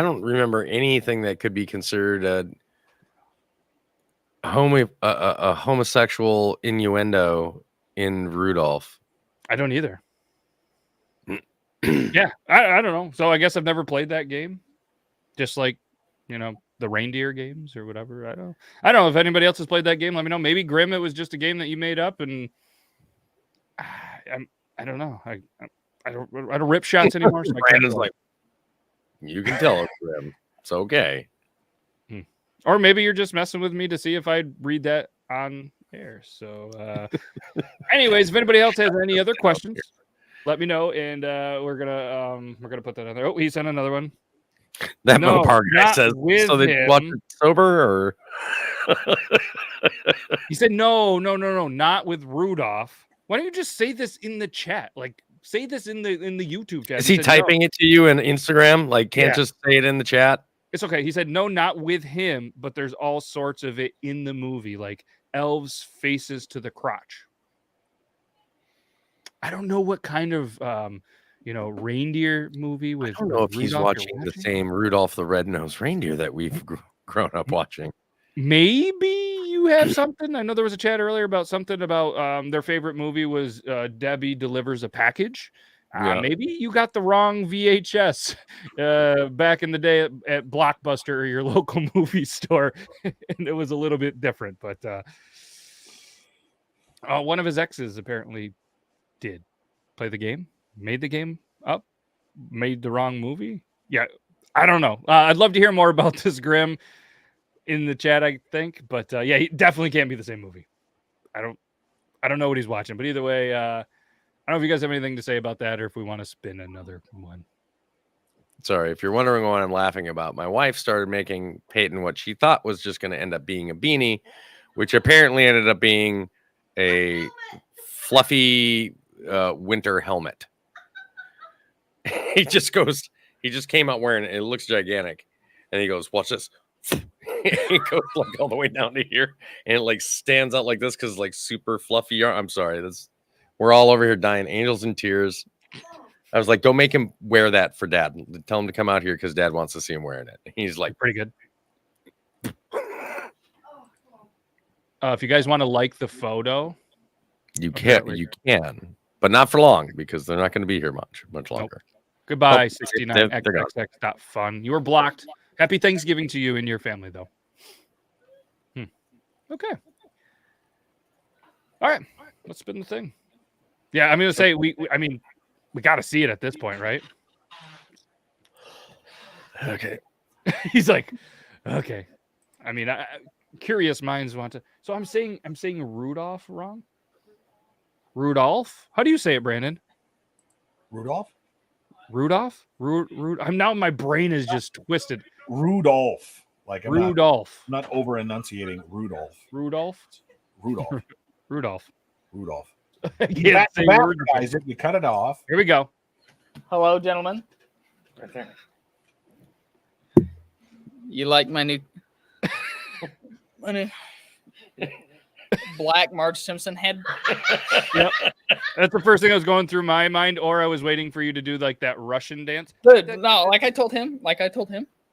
Speaker 2: don't remember anything that could be considered a homosexual innuendo in Rudolph.
Speaker 1: I don't either. Yeah, I don't know. So I guess I've never played that game. Just like, the reindeer games or whatever. I don't know if anybody else has played that game. Let me know. Maybe Grim, it was just a game that you made up, and I don't know. I don't rip shots anymore. So
Speaker 2: Brandon's like, you can tell us, Grim. It's okay.
Speaker 1: Or maybe you're just messing with me to see if I'd read that on air. So, anyways, if anybody else has any other questions, let me know, and we're gonna put that on there. Oh, he sent another one.
Speaker 2: That Mopar guy says, so they watch it sober, or
Speaker 1: he said no, not with Rudolph. Why don't you just say this in the chat? Like, say this in the YouTube chat.
Speaker 2: Is he typing it to you in Instagram? Like, can't just say it in the chat?
Speaker 1: It's okay. He said no, not with him, but there's all sorts of it in the movie, like elves' faces to the crotch. I don't know what kind of reindeer movie with.
Speaker 2: I don't know if he's watching the same Rudolph the Red-Nosed Reindeer that we've grown up watching.
Speaker 1: Maybe you have something. I know there was a chat earlier about something about their favorite movie was Debbie Delivers a Package. Maybe you got the wrong VHS back in the day at Blockbuster or your local movie store, and it was a little bit different. But one of his exes apparently did play the game, made the game up, made the wrong movie. Yeah, I don't know. I'd love to hear more about this, Grim, in the chat, I think. But yeah, he definitely can't be the same movie. I don't know what he's watching, but either way, I don't know if you guys have anything to say about that or if we want to spin another one.
Speaker 2: Sorry, if you're wondering what I'm laughing about, my wife started making Peyton what she thought was just going to end up being a beanie, which apparently ended up being a fluffy winter helmet. He just came out wearing it. It looks gigantic. And he goes, watch this. It goes like all the way down to here. And it like stands out like this because it's like super fluffy. I'm sorry. We're all over here dying. Angels in tears. I was like, don't make him wear that for Dad. Tell him to come out here because Dad wants to see him wearing it. He's like,
Speaker 1: pretty good. If you guys want to like the photo,
Speaker 2: you can, but not for long because they're not going to be here much longer.
Speaker 1: Nope. Goodbye, 69xxx.fun. You were blocked. Happy Thanksgiving to you and your family, though. Okay. All right. Let's spin the thing. Yeah, I'm going to say we got to see it at this point, right?
Speaker 2: Okay.
Speaker 1: He's like, okay. I mean, curious minds want to. So I'm saying Rudolph wrong. Rudolph? How do you say it, Brandon?
Speaker 3: Rudolph?
Speaker 1: I'm now, my brain is just twisted.
Speaker 3: Rudolph. Like
Speaker 1: Rudolph.
Speaker 3: I'm not over enunciating Rudolph.
Speaker 1: Rudolph.
Speaker 3: I can't say word, guys. If you cut it off.
Speaker 1: Here we go.
Speaker 4: Hello, gentlemen. Right there. You like my new black Marge Simpson head?
Speaker 1: Yep. That's the first thing that was going through my mind, or I was waiting for you to do like that Russian dance.
Speaker 4: Dude, no, like I told him,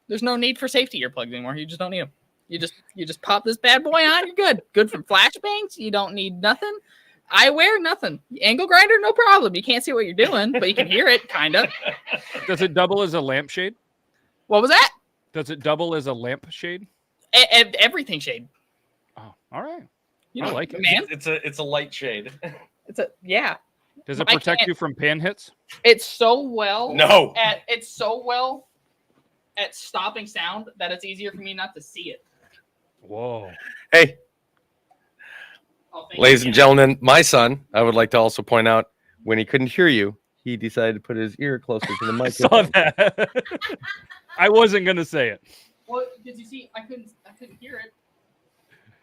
Speaker 4: there's no need for safety earplugs anymore. You just don't need them. You just pop this bad boy on, you're good. Good from flashbangs. You don't need nothing. Eyewear, nothing. Angle grinder, no problem. You can't see what you're doing, but you can hear it, kind of.
Speaker 1: Does it double as a lampshade?
Speaker 4: What was that?
Speaker 1: Does it double as a lampshade?
Speaker 4: Everything shade.
Speaker 1: Oh, all right.
Speaker 4: I
Speaker 1: like it.
Speaker 4: Man.
Speaker 2: It's a light shade.
Speaker 4: Yeah.
Speaker 1: Does it protect you from pan hits?
Speaker 4: It's so well.
Speaker 2: No.
Speaker 4: It's so well at stopping sound that it's easier for me not to see it.
Speaker 1: Whoa.
Speaker 2: Hey. Ladies and gentlemen, my son, I would like to also point out, when he couldn't hear you, he decided to put his ear closer to the microphone.
Speaker 1: I saw that. I wasn't going to say it.
Speaker 4: Well, because you see, I couldn't hear it.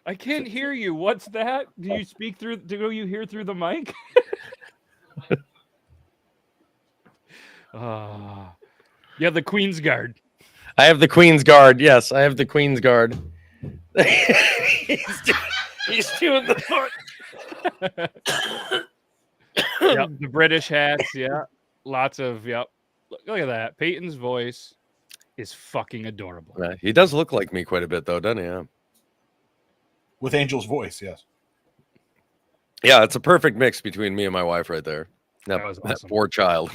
Speaker 1: I can't hear you. What's that? Do you speak through? Do you hear through the mic? You have the Queen's Guard.
Speaker 2: I have the Queen's Guard. Yes, I have the Queen's Guard. He's doing the foot.
Speaker 1: Yep, the British hats. Yeah, lots of. Yep. Look at that. Peyton's voice is fucking adorable.
Speaker 2: He does look like me quite a bit, though, doesn't he? Yeah.
Speaker 3: With Angel's voice, yes.
Speaker 2: Yeah, it's a perfect mix between me and my wife right there.
Speaker 1: That was awesome.
Speaker 2: That poor child.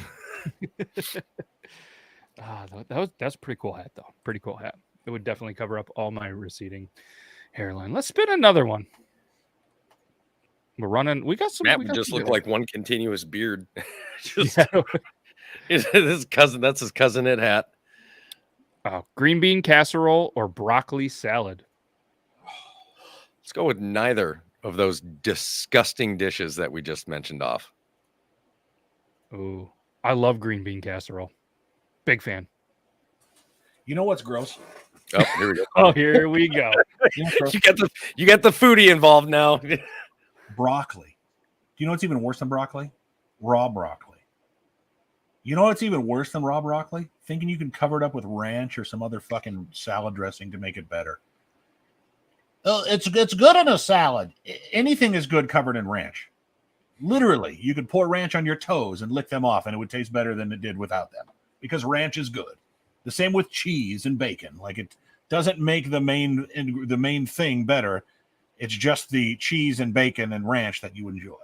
Speaker 1: That's a pretty cool hat though. Pretty cool hat. It would definitely cover up all my receding hairline. Let's spin another one. We're running. We got some.
Speaker 2: Matt
Speaker 1: we
Speaker 2: would
Speaker 1: got
Speaker 2: just
Speaker 1: some
Speaker 2: look
Speaker 1: good-
Speaker 2: like one continuous beard. Just
Speaker 1: Yeah.
Speaker 2: his cousin. That's his cousin Ed hat.
Speaker 1: Green bean casserole or broccoli salad.
Speaker 2: Let's go with neither of those disgusting dishes that we just mentioned off.
Speaker 1: Ooh, I love green bean casserole. Big fan.
Speaker 3: You know what's gross?
Speaker 2: Oh, here we go.
Speaker 1: Oh, here we go.
Speaker 3: You know what's gross?
Speaker 2: You got the foodie involved now.
Speaker 3: Broccoli. Do you know what's even worse than broccoli? Raw broccoli. You know what's even worse than raw broccoli? Thinking you can cover it up with ranch or some other fucking salad dressing to make it better. Oh, it's good in a salad. Anything is good covered in ranch. Literally, you could pour ranch on your toes and lick them off, and it would taste better than it did without them because ranch is good. The same with cheese and bacon. Like, it doesn't make the main thing better. It's just the cheese and bacon and ranch that you enjoy.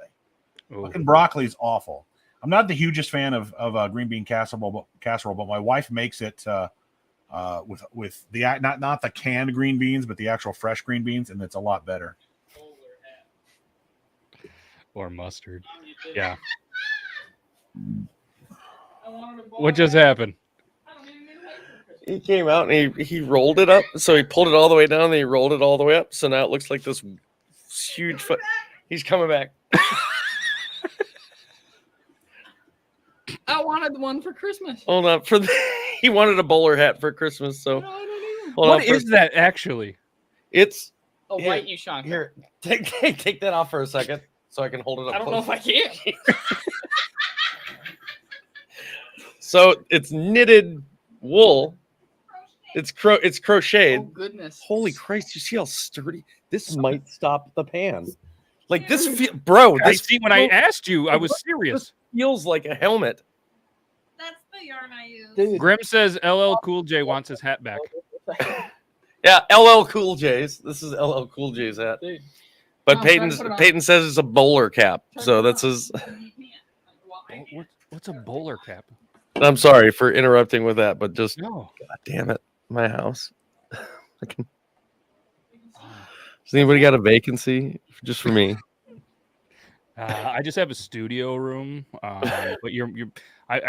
Speaker 1: Ooh.
Speaker 3: Fucking broccoli is awful. I'm not the hugest fan of green bean casserole, but my wife makes it with the not the canned green beans, but the actual fresh green beans, and it's a lot better.
Speaker 1: Or mustard. Yeah. What just happened?
Speaker 2: He came out and he rolled it up. So he pulled it all the way down and he rolled it all the way up. So now it looks like this huge foot. He's coming back.
Speaker 4: I wanted one for Christmas.
Speaker 2: Hold on. He wanted a bowler hat for Christmas. So
Speaker 4: No, I don't know.
Speaker 2: hold
Speaker 1: What
Speaker 2: on for-
Speaker 1: is that actually?
Speaker 2: It's
Speaker 4: A
Speaker 2: Here,
Speaker 4: white Ushanka.
Speaker 2: here. Take that off for a second so I can hold it up.
Speaker 4: I don't know if I can.
Speaker 2: So it's knitted wool. It's crocheted.
Speaker 4: Oh goodness.
Speaker 2: Holy Christ! You see how sturdy this might stop the pan. Like this, bro.
Speaker 1: I
Speaker 2: This
Speaker 1: see. When I asked you, I was serious.
Speaker 2: feels like a helmet.
Speaker 5: That's the yarn I use.
Speaker 2: Dude.
Speaker 1: Grim says LL Cool J wants his hat back.
Speaker 2: Yeah, LL Cool J's. This is LL Cool J's hat.
Speaker 4: Dude.
Speaker 2: But
Speaker 4: No, I'm trying to put it on.
Speaker 2: Peyton says it's a bowler cap. So that's his.
Speaker 1: What's a bowler cap?
Speaker 2: I'm sorry for interrupting with that, but just
Speaker 1: No.
Speaker 2: God damn it, my house. Does anybody got a vacancy just for me?
Speaker 1: I just have a studio room, but I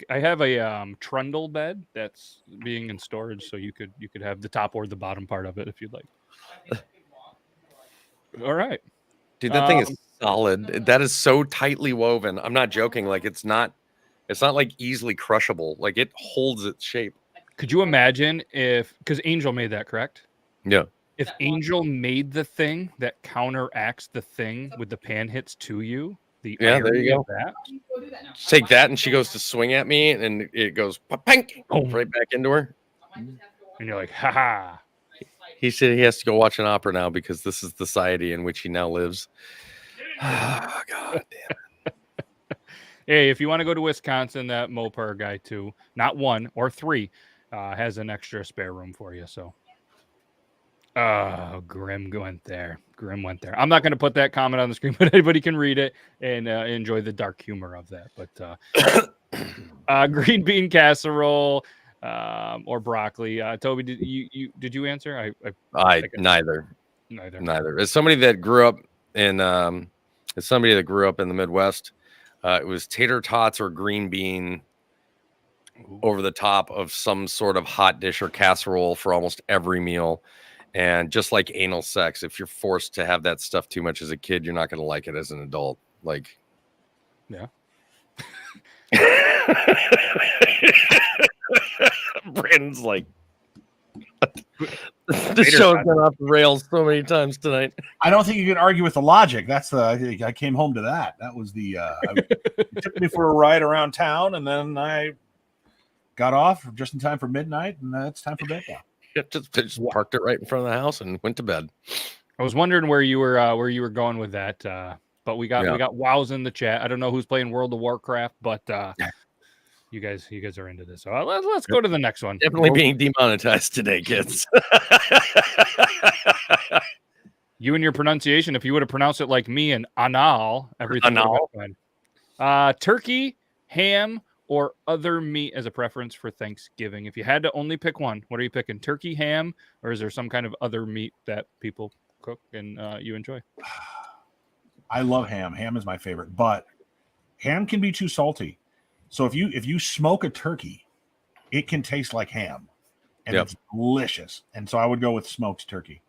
Speaker 1: have a trundle bed that's being in storage, so you could have the top or the bottom part of it if you'd like. All right,
Speaker 2: Dude, that thing is solid. That is so tightly woven. I'm not joking. Like it's not like easily crushable. Like it holds its shape.
Speaker 1: could you imagine because Angel made that, correct?
Speaker 2: Yeah.
Speaker 1: If Angel made the thing that counteracts the thing with the pan hits to you, the
Speaker 2: Yeah, there you
Speaker 1: irony of
Speaker 2: go.
Speaker 1: that.
Speaker 2: Take that, and she goes to swing at me, and it goes pank right back into her.
Speaker 1: And you're like, haha.
Speaker 2: He said he has to go watch an opera now because this is the society in which he now lives. Oh, God damn.
Speaker 1: Hey, if you want to go to Wisconsin, that Mopar guy too, not one or three, has an extra spare room for you. So, Grim went there. Grim went there. I'm not going to put that comment on the screen, but anybody can read it and enjoy the dark humor of that. But green bean casserole or broccoli. Toby, did you answer?
Speaker 2: I neither.
Speaker 1: Neither.
Speaker 2: As somebody that grew up in the Midwest, it was tater tots or green bean over the top of some sort of hot dish or casserole for almost every meal. And just like anal sex, if you're forced to have that stuff too much as a kid, you're not going to like it as an adult. Like,
Speaker 1: Yeah.
Speaker 2: Brandon's like, the show's been off the rails so many times tonight.
Speaker 3: I don't think you can argue with the logic. That's I came home to that. That was it took me for a ride around town, and then I got off just in time for midnight, and it's time for bed now.
Speaker 2: Just parked it right in front of the house and went to bed.
Speaker 1: I was wondering where you were going with that, but we got wows in the chat. I don't know who's playing World of Warcraft, but you guys are into this. So let's go to the next one.
Speaker 2: Definitely being demonetized today, kids.
Speaker 1: You and your pronunciation, if you would have pronounced it like me and anal, everything would have been fine. Turkey, ham, or other meat as a preference for Thanksgiving? If you had to only pick one, what are you picking? Turkey, ham, or is there some kind of other meat that people cook and you enjoy?
Speaker 3: I love ham. Ham is my favorite, but ham can be too salty. So if you smoke a turkey, it can taste like ham, and it's delicious. And so I would go with smoked turkey.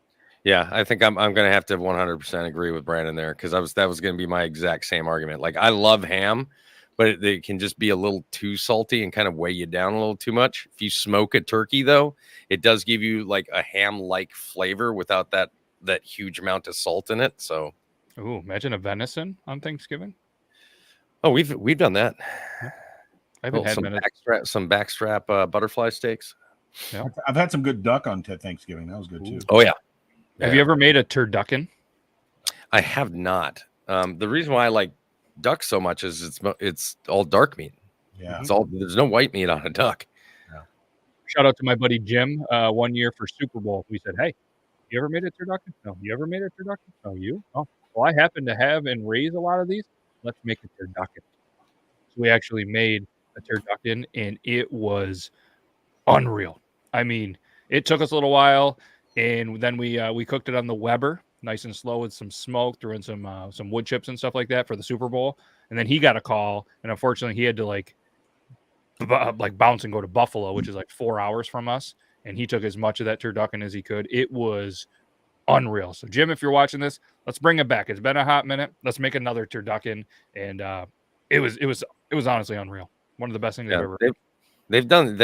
Speaker 2: Yeah, I think I'm gonna have to 100% agree with Brandon there, because that was gonna be my exact same argument. Like, I love ham, but it can just be a little too salty and kind of weigh you down a little too much. If you smoke a turkey, though, it does give you like a ham-like flavor without that huge amount of salt in it. So,
Speaker 1: ooh, imagine a venison on Thanksgiving.
Speaker 2: oh, we've done that.
Speaker 1: I haven't had
Speaker 2: some backstrap butterfly steaks.
Speaker 1: Yeah.
Speaker 3: I've had some good duck on Thanksgiving. That was good too.
Speaker 2: Oh yeah.
Speaker 1: Have you ever made a turducken?
Speaker 2: I have not. The reason why I like duck so much is it's all dark meat.
Speaker 3: Yeah.
Speaker 2: There's no white meat on a duck.
Speaker 3: Yeah.
Speaker 1: Shout out to my buddy Jim. 1 year for Super Bowl, we said, "Hey, you ever made a turducken? No. You ever made a turducken? No. You? Oh, well, I happen to have and raise a lot of these. Let's make a turducken." So we actually made a turducken, and it was unreal. I mean, it took us a little while, and then we cooked it on the Weber, nice and slow with some smoke, threw in some wood chips and stuff like that for the Super Bowl. And then he got a call, and unfortunately, he had to like bounce and go to Buffalo, which is like 4 hours from us. And he took as much of that turducken as he could. It was unreal. So Jim, if you're watching this, let's bring it back. It's been a hot minute. Let's make another turducken, and it was honestly unreal. One of the best things I've ever.
Speaker 2: They've done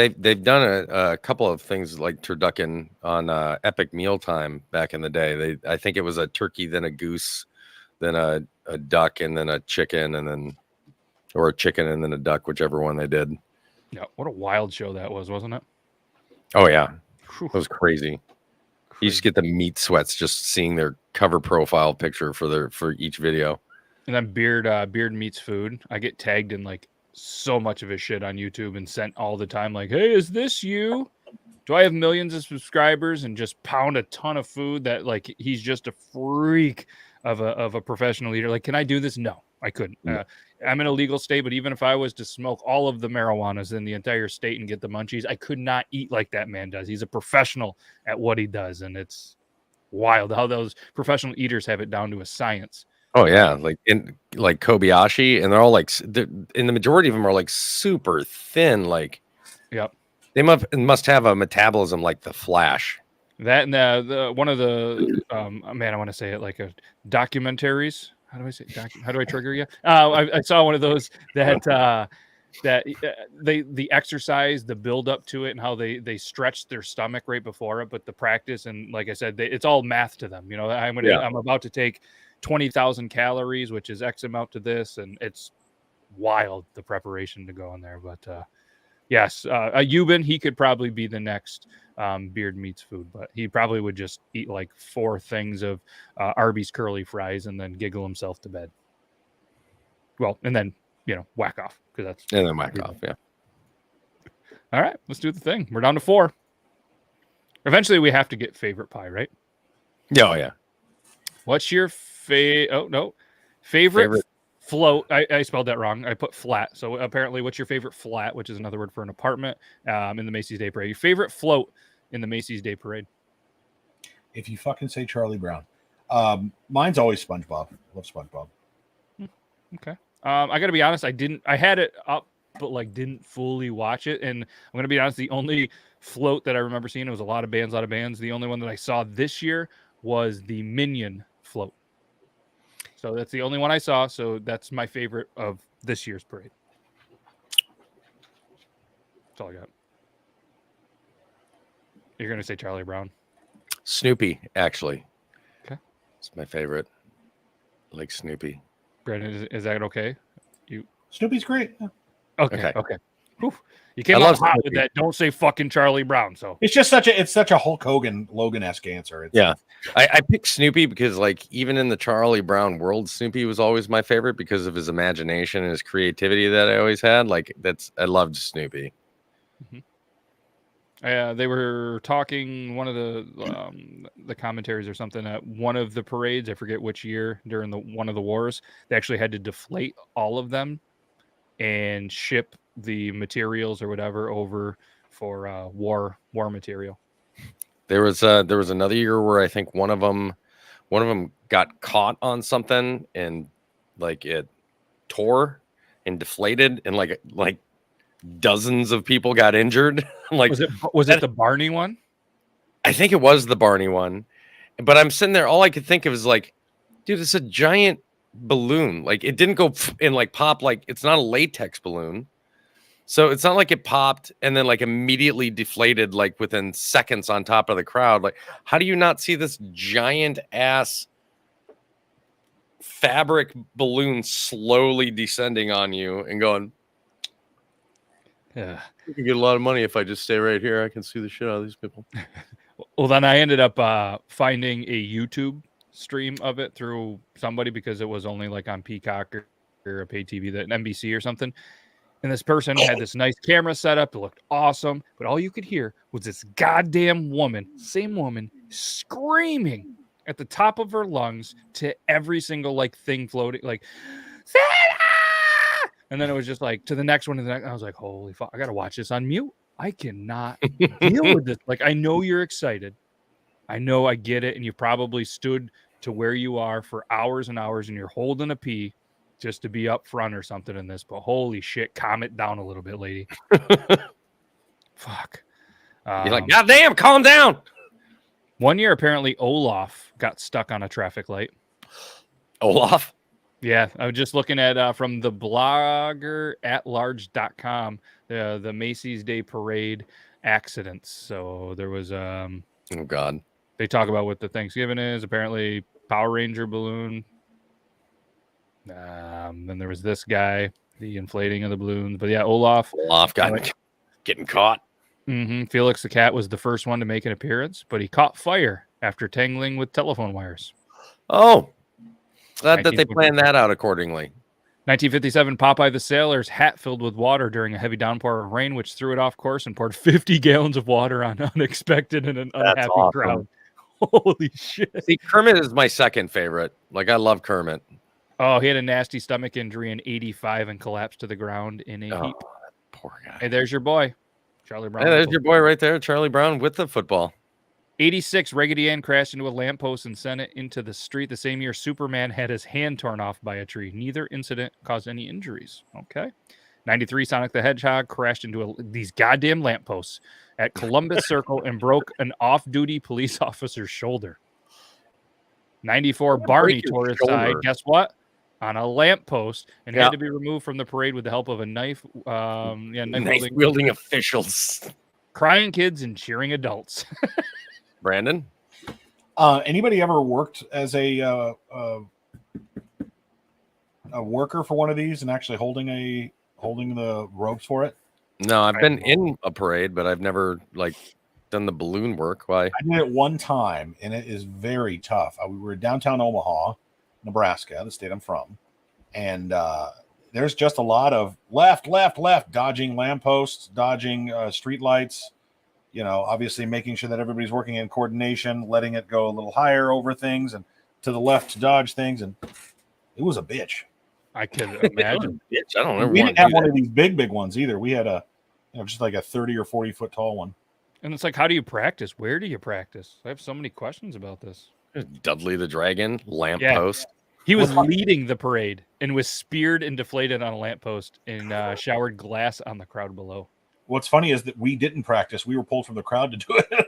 Speaker 2: a couple of things like turducken on Epic Mealtime back in the day. I think it was a turkey, then a goose, then a duck, and then a chicken, or a chicken and then a duck, whichever one they did.
Speaker 1: Yeah, what a wild show that was, wasn't it?
Speaker 2: Oh yeah,
Speaker 1: Whew.
Speaker 2: it was crazy. You just get the meat sweats just seeing their cover profile picture for each video.
Speaker 1: And then Beard Meats Food. I get tagged in like so much of his shit on YouTube and sent all the time, like, "Hey, is this you? Do I have millions of subscribers?" And just pound a ton of food that like he's just a freak of a professional eater. Like, can I do this? No, I couldn't. I'm in a legal state, but even if I was to smoke all of the marijuanas in the entire state and get the munchies, I could not eat like that man does. He's a professional at what he does, and it's wild how those professional eaters have it down to a science.
Speaker 2: Oh yeah, like Kobayashi, and they're all like, and the majority of them are like super thin. Like,
Speaker 1: yep,
Speaker 2: they must have a metabolism like the Flash.
Speaker 1: That and the one of the man, I want to say it like a documentaries. How do I say? How do I trigger you? I saw one of those that the exercise, the build up to it, and how they stretch their stomach right before it, but the practice, and like I said, it's all math to them. You know, I'm about to take 20,000 calories, which is X amount to this, and it's wild the preparation to go in there. But yes, Euban, he could probably be the next Beard Meats Food, but he probably would just eat like 4 things of Arby's curly fries and then giggle himself to bed. Well, and then whack off, because that's
Speaker 2: and then whack off. Yeah.
Speaker 1: All right, let's do the thing. We're down to 4. Eventually, we have to get favorite pie, right?
Speaker 2: Yeah, oh yeah.
Speaker 1: What's your favorite float? I spelled that wrong. I put flat. So apparently, what's your favorite flat, which is another word for an apartment in the Macy's Day Parade? Your favorite float in the Macy's Day Parade?
Speaker 3: If you fucking say Charlie Brown. Mine's always SpongeBob. Love SpongeBob.
Speaker 1: Okay. I got to be honest. I had it up, but like didn't fully watch it. And I'm going to be honest. The only float that I remember seeing, it was a lot of bands. The only one that I saw this year was the Minion float. So that's the only one I saw. So that's my favorite of this year's parade. That's all I got. You're going to say Charlie Brown?
Speaker 2: Snoopy, actually.
Speaker 1: Okay.
Speaker 2: It's my favorite. I like Snoopy.
Speaker 1: Brandon, is that okay?
Speaker 3: Snoopy's great. Yeah.
Speaker 1: Okay. Whew. You came out hot with that. Don't say fucking Charlie Brown. So
Speaker 3: it's just such a Hulk Hogan, Logan-esque answer.
Speaker 2: Yeah. I picked Snoopy because like even in the Charlie Brown world, Snoopy was always my favorite because of his imagination and his creativity that I always had. Like I loved Snoopy.
Speaker 1: Mm-hmm. They were talking one of the commentaries or something at one of the parades. I forget which year during one of the wars. They actually had to deflate all of them and ship the materials or whatever over for war material.
Speaker 2: There was another year where I think one of them got caught on something and like it tore and deflated and like dozens of people got injured. Like
Speaker 1: was it the Barney one?
Speaker 2: I think it was the Barney one. But I'm sitting there, all I could think of is like, dude, it's a giant balloon. Like it didn't go and like pop, like it's not a latex balloon. So it's not like it popped and then like immediately deflated like within seconds on top of the crowd. Like, how do you not see this giant ass fabric balloon slowly descending on you and going,
Speaker 1: Yeah.
Speaker 2: you can get a lot of money if I just stay right here. I can see the shit out of these people.
Speaker 1: Well, then I ended up finding a YouTube stream of it through somebody because it was only like on Peacock or a pay TV, that NBC or something. And this person had this nice camera set up. It looked awesome. But all you could hear was this goddamn woman, same woman, screaming at the top of her lungs to every single like thing floating, like, Santa! And then it was just like to the next one. And I was like, holy fuck, I got to watch this on mute. I cannot deal with this. Like, I know you're excited. I know I get it. And you probably stood to where you are for hours and hours and you're holding a pee just to be up front or something in this, but holy shit, calm it down a little bit, lady. Fuck.
Speaker 2: You're like, God damn, calm down.
Speaker 1: One year, apparently, Olaf got stuck on a traffic light.
Speaker 2: Olaf?
Speaker 1: Yeah, I was just looking at from the blogger atlarge.com, the Macy's Day Parade accidents. So there was,
Speaker 2: oh, God.
Speaker 1: They talk about what the Thanksgiving is. Apparently, Power Ranger balloon. Then there was this guy, the inflating of the balloons. But yeah, Olaf
Speaker 2: got getting caught.
Speaker 1: Mm-hmm. Felix the cat was the first one to make an appearance, but he caught fire after tangling with telephone wires.
Speaker 2: Oh, glad that they planned that out accordingly.
Speaker 1: 1957, Popeye the Sailor's hat filled with water during a heavy downpour of rain, which threw it off course and poured 50 gallons of water on unexpected and an unhappy crowd. Holy shit.
Speaker 2: See, Kermit is my second favorite. Like, I love Kermit.
Speaker 1: Oh, he had a nasty stomach injury in 85 and collapsed to the ground in a heap.
Speaker 2: Poor guy.
Speaker 1: Hey, there's your boy, Charlie Brown.
Speaker 2: Hey, there's your boy right there, Charlie Brown with the football.
Speaker 1: 86, Raggedy Ann crashed into a lamppost and sent it into the street. The same year, Superman had his hand torn off by a tree. Neither incident caused any injuries. Okay. 93, Sonic the Hedgehog crashed into these goddamn lampposts at Columbus Circle and broke an off-duty police officer's shoulder. 94, Barney tore his side. Guess what? On a lamppost and had to be removed from the parade with the help of a knife
Speaker 2: wielding officials,
Speaker 1: crying kids and cheering adults.
Speaker 2: Brandon,
Speaker 3: anybody ever worked as a worker for one of these and actually holding the ropes for it?
Speaker 2: No, I've been in a parade, but I've never like done the balloon work. Why?
Speaker 3: I did it one time, and it is very tough. We were in downtown Omaha, Nebraska, the state I'm from, and there's just a lot of left, dodging lampposts, dodging street lights, obviously making sure that everybody's working in coordination, letting it go a little higher over things and to the left to dodge things, and it was a bitch.
Speaker 1: I can imagine.
Speaker 2: Bitch, I don't know.
Speaker 3: We didn't have one of these big ones either. We had just like a 30 or 40 foot tall one.
Speaker 1: And it's like, how do you practice? Where do you practice? I have so many questions about this.
Speaker 2: Dudley the Dragon, lamppost.
Speaker 1: He was leading the parade and was speared and deflated on a lamppost and showered glass on the crowd below.
Speaker 3: What's funny is that we didn't practice. We were pulled from the crowd to do it.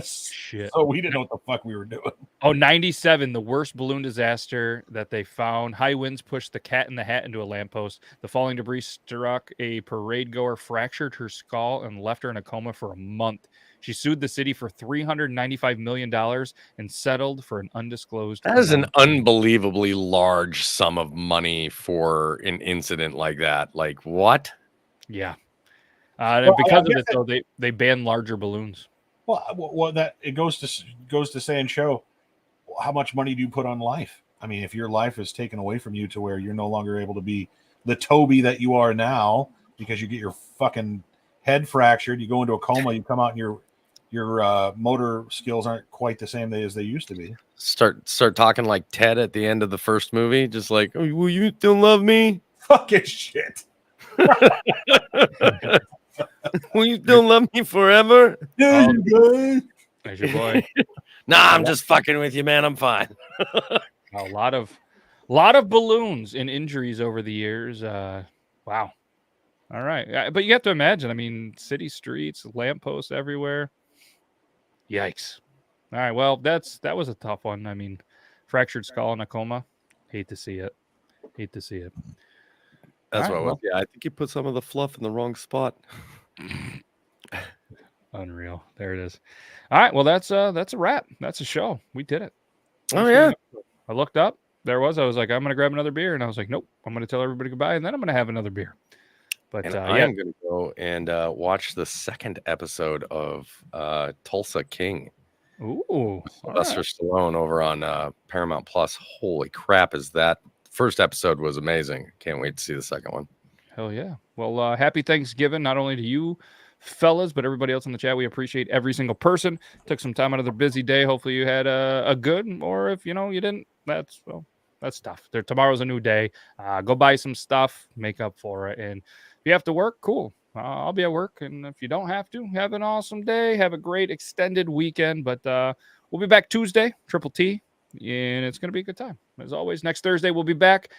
Speaker 1: Shit.
Speaker 3: So we didn't know what the fuck we were doing.
Speaker 1: Oh, 97, the worst balloon disaster that they found. High winds pushed the Cat in the Hat into a lamppost. The falling debris struck a parade goer, fractured her skull, and left her in a coma for a month. She sued the city for $395 million and settled for an undisclosed.
Speaker 2: That is an unbelievably large sum of money for an incident like that. Like, what?
Speaker 1: Yeah. Because of it, though, they banned larger balloons.
Speaker 3: Well, that it goes to say and show how much money do you put on life? I mean, if your life is taken away from you to where you're no longer able to be the Toby that you are now because you get your fucking head fractured, you go into a coma, you come out and your motor skills aren't quite the same as they used to be.
Speaker 2: Start talking like Ted at the end of the first movie, just like, oh, will you still love me?
Speaker 3: Fucking shit.
Speaker 2: Will you still love me forever?
Speaker 3: There you go.
Speaker 1: There's your boy.
Speaker 2: Nah, I'm just fucking with you, man. I'm fine.
Speaker 1: A lot of balloons and injuries over the years. Wow. All right. But you have to imagine, I mean, city streets, lampposts everywhere. Yikes. All right. Well, that was a tough one. I mean, fractured skull and a coma. Hate to see it. That's
Speaker 2: what
Speaker 1: right,
Speaker 2: it was.
Speaker 1: well.
Speaker 2: Yeah, I think you put some of the fluff in the wrong spot.
Speaker 1: Unreal. There it is. All right. Well, that's a wrap. That's a show. We did it.
Speaker 2: Oh, yeah.
Speaker 1: I looked up. I was like, I'm going to grab another beer. And I was like, nope, I'm going to tell everybody goodbye. And then I'm going to have another beer. But
Speaker 2: And I am going to go and watch the second episode of Tulsa King.
Speaker 1: Ooh.
Speaker 2: Sylvester Stallone over on Paramount Plus. Holy crap, is that first episode was amazing. Can't wait to see the second one.
Speaker 1: Hell yeah. Well, happy Thanksgiving, not only to you fellas, but everybody else in the chat. We appreciate every single person. Took some time out of their busy day. Hopefully you had a good, or if you didn't, that's tough. Tomorrow's a new day. Go buy some stuff, make up for it. And if you have to work, cool. I'll be at work. And if you don't have to, have an awesome day. Have a great extended weekend. But we'll be back Tuesday, Triple T. And it's going to be a good time. As always, next Thursday we'll be back.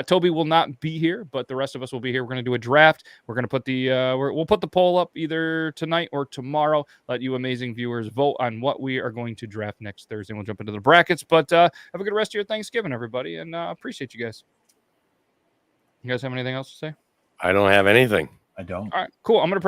Speaker 1: Toby will not be here, but the rest of us will be here. We're going to do a draft. We're going to put we'll put the poll up either tonight or tomorrow. Let you amazing viewers vote on what we are going to draft next Thursday. We'll jump into the brackets, but have a good rest of your Thanksgiving, everybody, and appreciate you guys. You guys have anything else to say?
Speaker 2: I don't have anything.
Speaker 3: I don't.
Speaker 1: All right, cool. I'm going to press